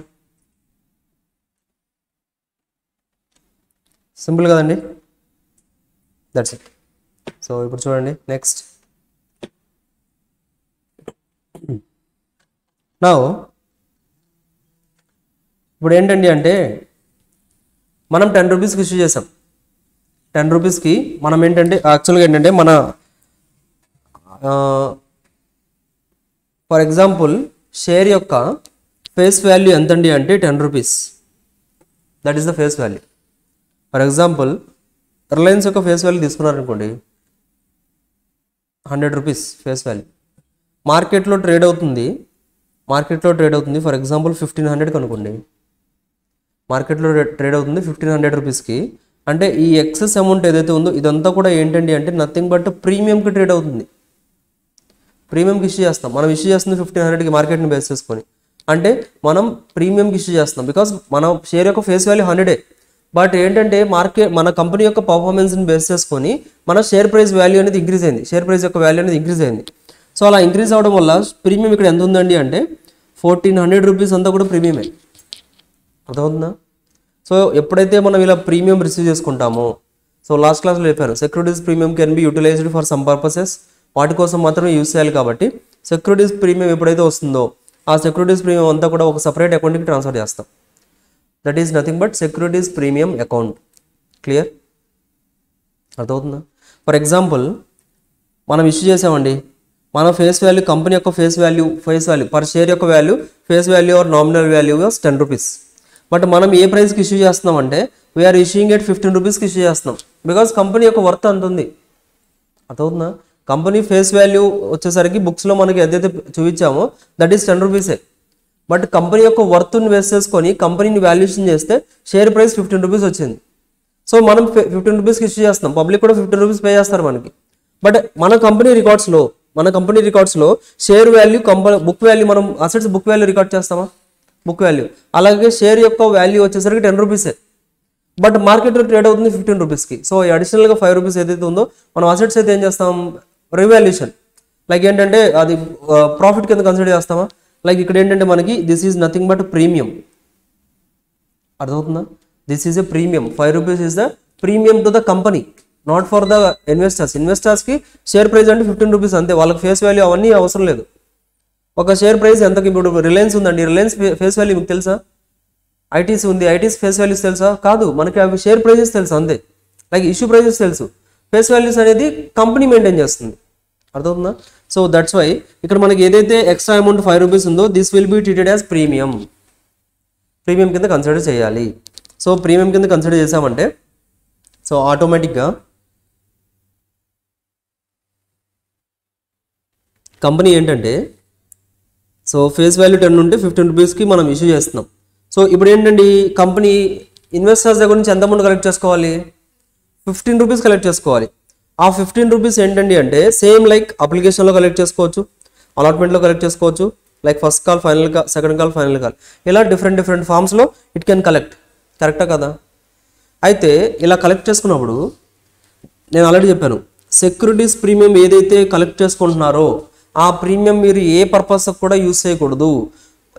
Simple కదండి. That's it. So ఇప్పుడు చూడండి next. నా ఇప్పుడు ఏంటండి అంటే మనం 10 రూపీస్కి ఇష్యూ చేసాం. 10 రూపీస్కి మనం ఏంటంటే యాక్చువల్గా ఏంటంటే మన ఫర్ ఎగ్జాంపుల్ షేర్ యొక్క ఫేస్ వాల్యూ ఎంతండి అంటే 10 rupees. That is the face value. For example Reliance యొక్క ఫేస్ వాల్యూ తీసుకున్నారనుకోండి 100 రూపీస్ ఫేస్ వాల్యూ. మార్కెట్లో ట్రేడ్ అవుతుంది ఫర్ ఎగ్జాంపుల్ 1500 అనుకోండి. మార్కెట్లో ట్రేడ్ అవుతుంది 1500 రూపీస్కి. అంటే ఈ ఎక్సెస్ అమౌంట్ ఏదైతే ఉందో ఇదంతా కూడా ఏంటండి అంటే నథింగ్ బట్ ప్రీమియంకి ట్రేడ్ అవుతుంది. ప్రీమియంకి ఇష్యూ చేస్తాం. మనం ఇష్యూ చేస్తుంది 1500కి మార్కెట్ని బేస్ చేసుకొని. అంటే మనం ప్రీమియంకి ఇష్యూ చేస్తాం బికాస్ మన షేర్ యొక్క ఫేస్ వాల్యూ 100. బట్ ఏంటంటే మన కంపెనీ యొక్క పర్ఫార్మెన్స్ని బేస్ చేసుకొని మన షేర్ ప్రైస్ వాల్యూ అనేది ఇంక్రీజ్ అయింది. షేర్ ప్రైస్ యొక్క వాల్యూ అనేది ఇంక్రీజ్ అయింది. సో అలా ఇంక్రీజ్ అవ్వడం వల్ల ప్రీమియం ఇక్కడ ఎంత ఉందండి అంటే 1400 రూపీస్ అంతా కూడా ప్రీమియమే. అర్థమవుతుందా? సో ఎప్పుడైతే మనం ఇలా ప్రీమియం రిసీవ్ చేసుకుంటామో, సో లాస్ట్ క్లాస్లో చెప్పాను securities premium can be utilized for some purposes. వాటి కోసం మాత్రమే యూజ్ చేయాలి. కాబట్టి సెక్యూరిటీస్ ప్రీమియం ఎప్పుడైతే వస్తుందో ఆ సెక్యూరిటీస్ ప్రీమియం అంతా కూడా ఒక సపరేట్ అకౌంట్కి ట్రాన్స్ఫర్ చేస్తాం. That is nothing but securities premium account. Clear? అర్థమవుతుందా? ఫర్ ఎగ్జాంపుల్ మనం ఇష్యూ చేసామండి, మన ఫేస్ వాల్యూ కంపెనీ యొక్క ఫేస్ వాల్యూ పర్ షేర్ యొక్క value face value or nominal value was 10 rupees. But మనం ఏ ప్రైస్కి ఇష్యూ చేస్తున్నాం అంటే వీఆర్ ఇష్యూయింగ్ ఎట్ 15 రూపీస్కి ఇష్యూ చేస్తున్నాం బికాస్ కంపెనీ యొక్క వర్త్ అంత ఉంది. అర్థమవుతుందా? కంపెనీ ఫేస్ వాల్యూ వచ్చేసరికి బుక్స్లో మనకి ఏదైతే చూపించామో దట్ ఈస్ 10 రూపీసే. బట్ కంపెనీ యొక్క వర్త్ని బేస్ చేసుకొని కంపెనీని వాల్యుయేషన్ చేస్తే షేర్ ప్రైస్ 15 రూపీస్ వచ్చింది. సో మనం 15 రూపీస్కి ఇష్యూ చేస్తాం. పబ్లిక్ కూడా 15 రూపీస్ పే చేస్తారు మనకి. బట్ మన కంపెనీ రికార్డ్స్లో షేర్ వాల్యూ బుక్ వాల్యూ మనం అసెట్స్ బుక్ వాల్యూ రికార్డ్ చేస్తామా? Book value. అలాగే షేర్ యొక్క వాల్యూ వచ్చేసరికి 10 రూపీసే. బట్ మార్కెట్లో ట్రేడ్ అవుతుంది 15 రూపీస్కి. సో అడిషనల్గా 5 రూపీస్ ఏదైతే ఉందో మనం అసెట్స్ అయితే ఏం చేస్తాం? రివాల్యూషన్. లైక్ ఏంటంటే అది ప్రాఫిట్ కింద కన్సిడర్ చేస్తామా? లైక్ ఇక్కడ ఏంటంటే మనకి this is nothing but premium. అర్థమవుతుందా? This is a premium. 5 rupees is the premium to the company, not for the investors. ఇన్వెస్టర్స్కి షేర్ ప్రైస్ అంటే 15 రూపీస్ అంతే. వాళ్ళకి ఫేస్ వాల్యూ అవన్నీ అవసరం లేదు. ఒక షేర్ ప్రైస్ ఎంతకి? ఇప్పుడు రిలయన్స్ ఉందండి, రిలయన్స్ ఫేస్ వాల్యూ మీకు తెలుసా? ఐటీసీ ఉంది, ఐటీసీ ఫేస్ వాల్యూస్ తెలుసా? కాదు, మనకి అవి షేర్ ప్రైజెస్ తెలుసు అంతే. లైక్ ఇష్యూ ప్రైజెస్ తెలుసు. ఫేస్ వాల్యూస్ అనేది కంపెనీ మెయింటైన్ చేస్తుంది. అర్థమవుతుందా? సో దట్స్ వై ఇక్కడ మనకి ఏదైతే ఎక్స్ట్రా అమౌంట్ 5 రూపీస్ ఉందో this will be treated as premium. Premium కింద కన్సిడర్ చేయాలి. సో ప్రీమియం కింద కన్సిడర్ చేసామంటే సో ఆటోమేటిక్గా కంపెనీ ఏంటంటే సో ఫేస్ వాల్యూ 10 ఉంటే 15 రూపీస్కి మనం ఇష్యూ చేస్తున్నాం. సో ఇప్పుడు ఏంటండి కంపెనీ ఇన్వెస్టర్స్ దగ్గర నుంచి ఎంత అమౌంట్ కలెక్ట్ చేసుకోవాలి? 15 రూపీస్ కలెక్ట్ చేసుకోవాలి. ఆ 15 రూపీస్ ఏంటండి అంటే సేమ్ లైక్ అప్లికేషన్లో కలెక్ట్ చేసుకోవచ్చు, అలాట్మెంట్లో కలెక్ట్ చేసుకోవచ్చు, like first call, final call, second call, final call, ఇలా డిఫరెంట్ ఫామ్స్లో ఇట్ కెన్ కలెక్ట్. కరెక్టా కదా? అయితే ఇలా కలెక్ట్ చేసుకున్నప్పుడు నేను ఆల్రెడీ చెప్పాను సెక్యూరిటీస్ ప్రీమియం ఏదైతే కలెక్ట్ చేసుకుంటున్నారో ఆ ప్రీమియం మీరు ఏ పర్పస్ కూడా యూస్ చేయకూడదు,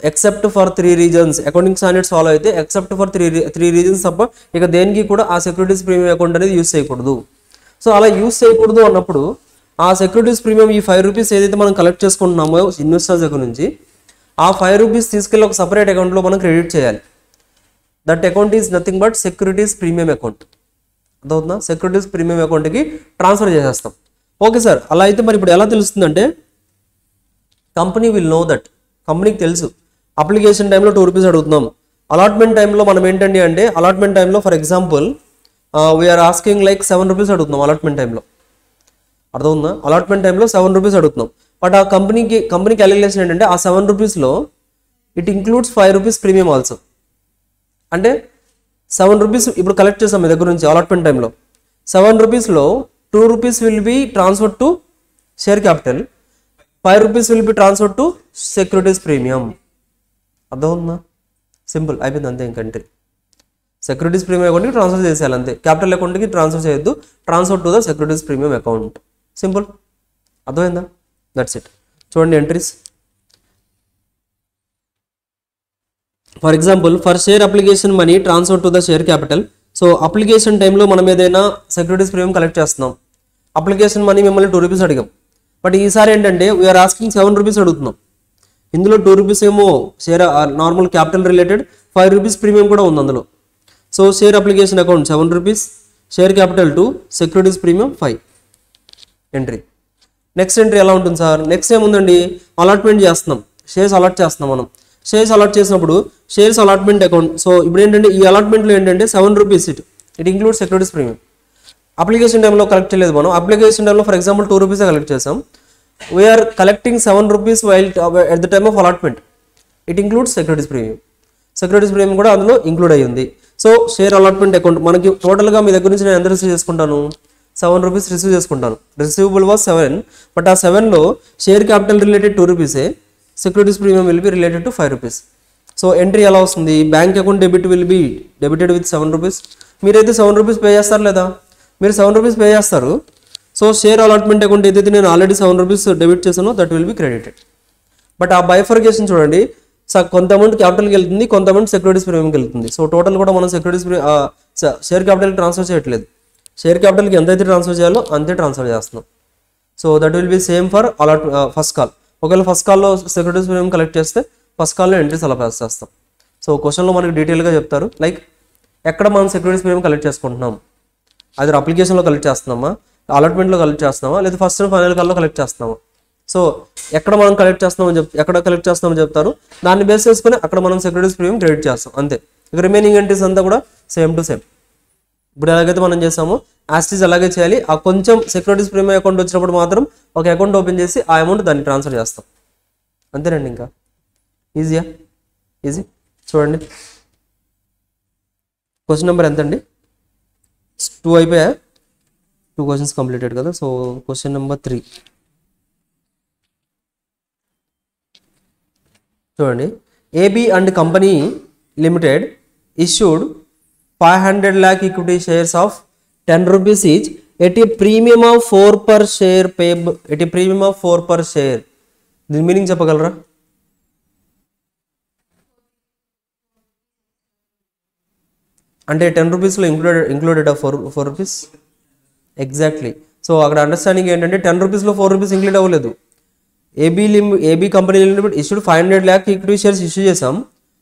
except for 3 reasons. Accounting standards follow అయితే ఎక్సెప్ట్ ఫర్ త్రీ రీజన్స్ తప్ప ఇక దేనికి కూడా ఆ సెక్యూరిటీస్ ప్రీమియం అకౌంట్ అనేది యూస్ చేయకూడదు. సో అలా యూస్ చేయకూడదు అన్నప్పుడు ఆ సెక్యూరిటీస్ ప్రీమియం ఈ 5 రూపీస్ ఏదైతే మనం కలెక్ట్ చేసుకుంటున్నామో ఇన్వెస్టర్స్ దగ్గర నుంచి, ఆ 5 రూపీస్ తీసుకెళ్ళి ఒక సపరేట్ అకౌంట్లో మనం క్రెడిట్ చేయాలి. That account is nothing but securities premium account. అదవుతుందా? సెక్యూరిటీస్ ప్రీమియం అకౌంట్కి ట్రాన్స్ఫర్ చేసేస్తాం. ఓకే సార్, అలా అయితే మరి ఇప్పుడు ఎలా తెలుస్తుందంటే కంపెనీ విల్ నో దట్, కంపెనీకి తెలుసు అప్లికేషన్ టైంలో 2 రూపీస్ అడుగుతున్నాం. అలాట్మెంట్ టైంలో మనం ఏంటండి అంటే అలాట్మెంట్ టైంలో for example we are asking like 7 rupees అడుగుతున్నాం అలాట్మెంట్ టైంలో. అర్థమవుతుందా? అలాట్మెంట్ టైంలో 7 రూపీస్ అడుగుతున్నాం. బట్ ఆ కంపెనీ క్యాలిక్యులేషన్ ఏంటంటే ఆ 7 రూపీస్లో it includes 5 rupees premium also. అంటే 7 రూపీస్ ఇప్పుడు కలెక్ట్ చేస్తాం మీ దగ్గర నుంచి అలాట్మెంట్ టైంలో. 7 రూపీస్లో 2 rupees will be transfer to share capital, 5 rupees will be transfer to securities premium. అర్థమవుతుందా? సింపుల్, అయిపోయింది అంతే. ఇంక ఎంట్రీ సెక్యూరిటీస్ ప్రీమియం అకౌంట్కి ట్రాన్స్ఫర్ చేసేయాలి అంతే. క్యాపిటల్ అకౌంట్కి ట్రాన్స్ఫర్ చేయొద్దు, transfer to the securities premium account. Simple, అర్థమైందా? That's it. చూడండి entries. For example for share application money transfer to the share capital. So application టైంలో మనం ఏదైనా సెక్యూరిటీస్ ప్రీమియం కలెక్ట్ చేస్తున్నాం, అప్లికేషన్ మనీ మిమ్మల్ని 2 రూపీస్ అడిగాం. బట్ ఈసారి ఏంటంటే వీఆర్ ఆస్కింగ్ 7 రూపీస్ అడుగుతున్నాం. ఇందులో 2 రూపీస్ ఏమో share normal capital related, 5 rupees premium కూడా ఉంది అందులో. So share application account 7 rupees, share capital 2, securities premium 5. Entry. Next entry ఎలా ఉంటుంది సార్? నెక్స్ట్ ఏముందండి, అలాట్మెంట్ చేస్తున్నాం, షేర్స్ అలాట్ చేస్తున్నాం మనం. షేర్స్ అలాట్ చేసినప్పుడు షేర్స్ అలాట్మెంట్ అకౌంట్. సో ఇప్పుడు ఏంటంటే ఈ అలాట్మెంట్లో ఏంటంటే 7 rupees it include securities premium. Application టైంలో కలెక్ట్ చేయలేదు మనం. అప్లికేషన్ టైంలో ఫర్ ఎగ్జాంపుల్ 2 రూపీస్ కలెక్ట్ చేసాం. We are collecting 7 rupees while at the time of allotment. It includes securities premium. Securities premium కూడా అందులో ఇంక్లూడ్ అయ్యింది. సో షేర్ అలాట్మెంట్ అకౌంట్ మనకి టోటల్గా మీ దగ్గర నుంచి నేను ఎంత రిసీవ్ చేసుకుంటాను? 7 రూపీస్ రిసీవ్ చేసుకుంటాను. రిసీవబుల్ వాజ్ 7, బట్ ఆ 7లో షేర్ క్యాపిటల్ రిలేటెడ్ 2 రూపీసే, securities premium will be related to 5 rupees. So entry ఎలా వస్తుంది? Bank account debit will be debited with 7 rupees. మీరైతే 7 రూపీస్ పే చేస్తారు లేదా? మీరు 7 రూపీస్ పే చేస్తారు. సో షేర్ అలాట్మెంట్ అకౌంట్ ఏదైతే నేను ఆల్రెడీ 7 రూపీస్ డెబిట్ చేశానో that will be credited. But ఆ బైఫర్కేషన్ చూడండి, కొంత అమౌంట్ క్యాపిటల్కి వెళ్తుంది, కొంత అమౌంట్ సెక్యూరిటీస్ ప్రీమియంకి వెళ్తుంది. సో టోటల్ కూడా మనం సెక్యూరిటీస్ షేర్ క్యాపిటల్కి ట్రాన్స్ఫర్ చేయట్లేదు. షేర్ క్యాపిటల్కి ఎంతైతే ట్రాన్స్ఫర్ చేయాలో అంతే ట్రాన్స్ఫర్ చేస్తున్నాం. So that will B same for first call. ఒకవేళ ఫస్ట్ కాల్లో సెక్యూరిటీస్ ప్రీమియం కలెక్ట్ చేస్తే ఫస్ట్ కాల్లో ఎంట్రీస్ అలా పాస్ చేస్తాం. సో క్వశ్చన్లో మనకి డీటెయిల్గా చెప్తారు, లైక్ ఎక్కడ మనం సెక్యూరిటీస్ ప్రీమియం కలెక్ట్ చేసుకుంటున్నాం, అది అప్లికేషన్లో కలెక్ట్ చేస్తున్నామా, అలాట్మెంట్లో కలెక్ట్ చేస్తున్నామా, లేదా ఫస్ట్ అండ్ ఫైనల్ కాల్లో కలెక్ట్ చేస్తున్నామా. సో ఎక్కడ మనం కలెక్ట్ చేస్తున్నామని ఎక్కడ కలెక్ట్ చేస్తామని చెప్తారు. దాన్ని బేస్ చేసుకుని అక్కడ మనం సెక్యూరిటీస్ ప్రీమియం క్రెడిట్ చేస్తాం అంతే. ఇక రిమైనింగ్ ఎంట్రీస్ అంతా కూడా సేమ్ టు సేమ్. ఇప్పుడు ఎలాగైతే మనం చేసామో యాస్టీజ్ అలాగే చేయాలి. ఆ కొంచెం సెక్యూరిటీస్ ప్రీమియం అకౌంట్ వచ్చినప్పుడు మాత్రం ఒక అకౌంట్ ఓపెన్ చేసి ఆ అమౌంట్ దాన్ని ట్రాన్స్ఫర్ చేస్తాం అంతేనండి. ఇంకా ఈజీయా? ఈజీ. చూడండి క్వశ్చన్ నెంబర్ ఎంత అండి? 2 అయిపోయా, 2 క్వశ్చన్స్ కంప్లీటెడ్ కదా. సో క్వశ్చన్ నెంబర్ 3 చూడండి. AB and company limited issued 500 lakh equity shares of 10 rupees each at a premium of 4 per share payable at a premium of 4 per share. దీని meaning చెప్పగలరా? అంటే 10 రూపీస్లో included 4 rupees exactly. So అక్కడ understanding ఏంటంటే 10 రూపీస్లో 4 rupees include అవ్వలేదు. AB company limited issued 500 lakh equity shares issue చేసాం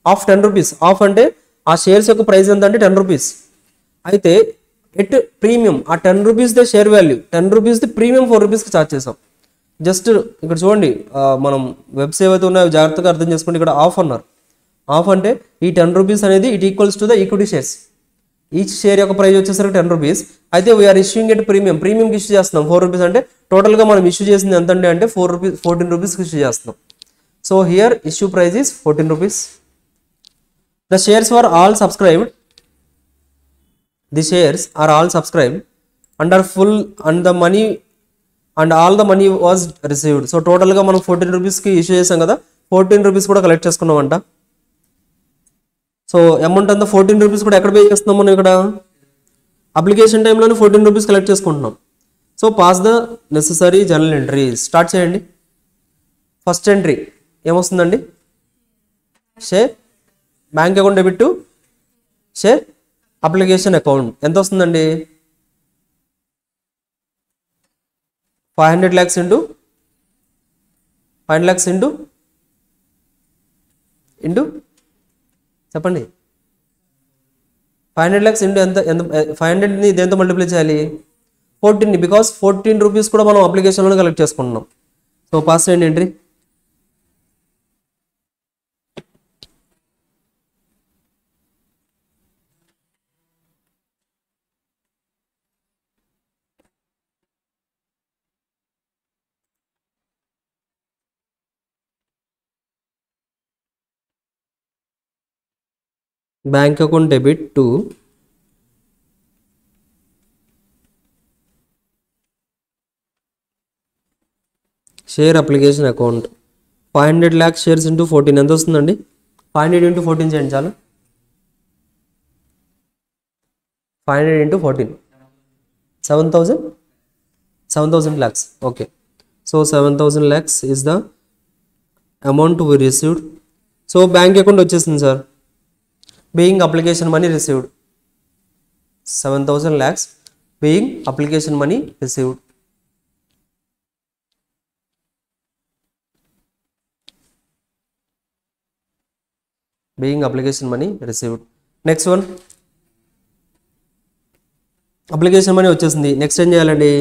of 10 rupees. Of అంటే ఆ షేర్స్ యొక్క ప్రైస్ ఎంత అంటే 10 రూపీస్. అయితే ఎట్ ప్రీమియం ఆ 10 rupees the share value 10 rupees the premium 4 రూపీస్కి ఛార్జ్ చేసాం. జస్ట్ ఇక్కడ చూడండి, మనం వెబ్స్ ఏవైతే ఉన్నాయో జాగ్రత్తగా అర్థం చేసుకోండి. ఇక్కడ ఆఫ్ అన్నారు. ఆఫ్ అంటే ఈ 10 రూపీస్ అనేది it equals to the equity shares. Each share యొక్క ప్రైస్ వచ్చేసరికి 10 రూపీస్. అయితే వీఆర్ ఇష్యూయింగ్ ఎట్ ప్రీమియం. ప్రీమియంకి ఇష్యూ చేస్తున్నాం 4 రూపీస్. అంటే టోటల్గా మనం ఇష్యూ చేసింది ఎంత అంటే 14 రూపీస్కి ఇష్యూ చేస్తున్నాం. So here issue price is 14 rupees. The shares were all subscribed. The shares are all subscribed under full and the money and all the money was received. So total గా మనం 14 రూపీస్కి issue చేసాం కదా, 14 rupees కూడా collect చేసుకున్నామంట. So amount అంతా 14 rupees కూడా ఎక్కడ pay చేస్తున్నాం మనం? ఇక్కడ అప్లికేషన్ టైంలోనే 14 రూపీస్ కలెక్ట్ చేసుకుంటున్నాం. So pass the necessary journal entries. Start చేయండి. ఫస్ట్ ఎంట్రీ ఏమొస్తుందండి? Share bank account debit to share application account. ఎంత వస్తుందండి? 500 lakhs ఇంటూ 5 lakhs ఇంటూ చెప్పండి. 500 lakhs ఇంటూ ఎంత 500ని దేంతో మల్టిప్లై చేయాలి? 14ని, బికాస్ 14 రూపీస్ కూడా మనం అప్లికేషన్లోనే కలెక్ట్ చేసుకుంటున్నాం. సో పాస్ చేయండి entry. Bank account debit to share application account. 500 lakhs shares into 14 ఎంత వస్తుందండి? 500 ఇంటూ 14 చేయండి చాలు. 500 into 14 7,000 lakhs. Okay, so 7,000 lakhs is the amount we received. So bank account వచ్చేసింది sir. Being application money received 7,000 lakhs being application money received. Being application money received. Next one, application money వచ్చేసింది. Next ఏం చేయాలండి?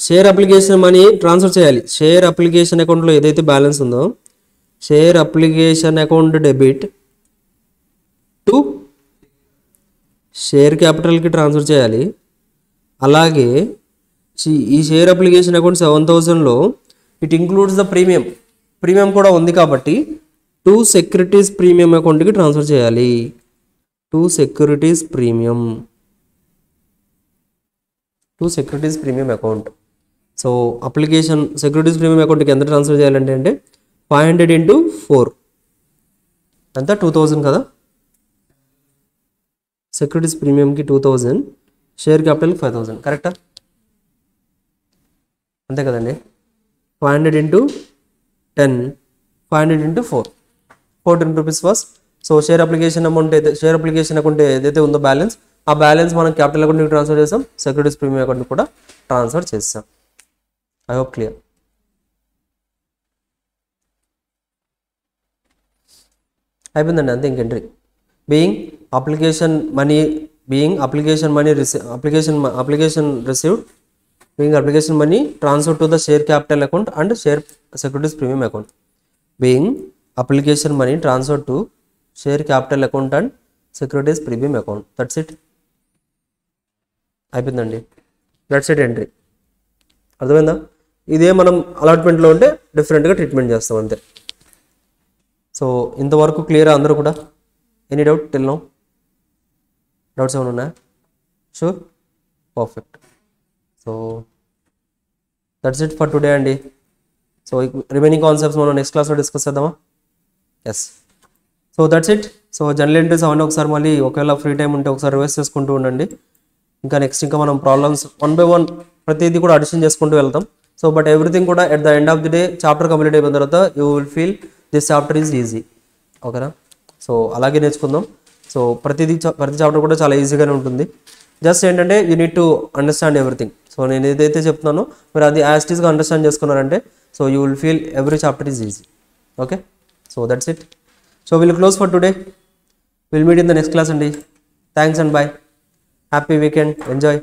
Share application money transfer చేయాలి. Share application అకౌంట్లో ఏదైతే balance ఉందో share application account debit to share క్యాపిటల్కి transfer చేయాలి. అలాగే ఈ షేర్ అప్లికేషన్ అకౌంట్ 7,000లో ఇట్ ఇంక్లూడ్స్ ద ప్రీమియం కూడా ఉంది కాబట్టి టు సెక్యూరిటీస్ ప్రీమియం అకౌంట్కి ట్రాన్స్ఫర్ చేయాలి. To securities premium account. So application securities premium అకౌంట్కి ఎంత ట్రాన్స్ఫర్ చేయాలంటే 500 ఇంటూ 4 అంతా 2,000 కదా. సెక్యూరిటీస్ ప్రీమియంకి 2,000, షేర్ క్యాపిటల్కి 5,000, కరెక్టా? అంతే కదండి. 500 into 10, 500 into 4, 14 rupees was. So share application account ఏదైతే ఉందో బ్యాలెన్స్, ఆ బ్యాలెన్స్ మనం క్యాపిటల్ అకౌంట్కి ట్రాన్స్ఫర్ చేస్తాం, సెక్యూరిటీస్ ప్రీమియం అకౌంట్కి కూడా ట్రాన్స్ఫర్ చేస్తాం. I hope clear. అయిపోయిందండి, అంతే. ఇంక entry being application money received, being application money transfer to the share capital account and share securities premium account. Being application money transfer to share capital account and securities premium account. That's it. అయిపోయిందండి. That's it entry. అర్థమైందా? ఇదే మనం అలాట్మెంట్లో ఉంటే డిఫరెంట్గా treatment చేస్తాం అంతే. So ఇంతవరకు క్లియరా అందరూ కూడా? Any doubt till now? Doubts ఏమైనా ఉన్నాయా? Sure, perfect. So that's it for today అండి. సో రిమైనింగ్ కాన్సెప్ట్స్ మనం నెక్స్ట్ క్లాస్లో డిస్కస్ చేద్దామా? Yes. So that's it. So general entries అవన్నీ ఒకసారి మళ్ళీ ఒకవేళ ఫ్రీ టైం ఉంటే ఒకసారి రివైజ్ చేసుకుంటూ ఉండండి. ఇంకా మనం ప్రాబ్లమ్స్ 1 by 1 ప్రతిదీ కూడా అడిషన్ చేసుకుంటూ వెళ్తాం. సో బట్ ఎవ్రీథింగ్ కూడా at the end of the day chapter complete అయిపోయిన తర్వాత you will feel this chapter is easy. ఓకేనా? సో అలాగే నేర్చుకుందాం. సో ప్రతి చాప్టర్ కూడా చాలా ఈజీగానే ఉంటుంది. జస్ట్ ఏంటంటే you need to understand everything. So నేను ఏదైతే చెప్తున్నానో మీరు అది యాజ్ ఇట్ ఈస్గా అండర్స్టాండ్ చేసుకున్నారంటే so you will feel every chapter is easy. Okay, so that's it. So will close for today. Will meet in the next class అండి. Thanks and bye. Happy weekend. Enjoy.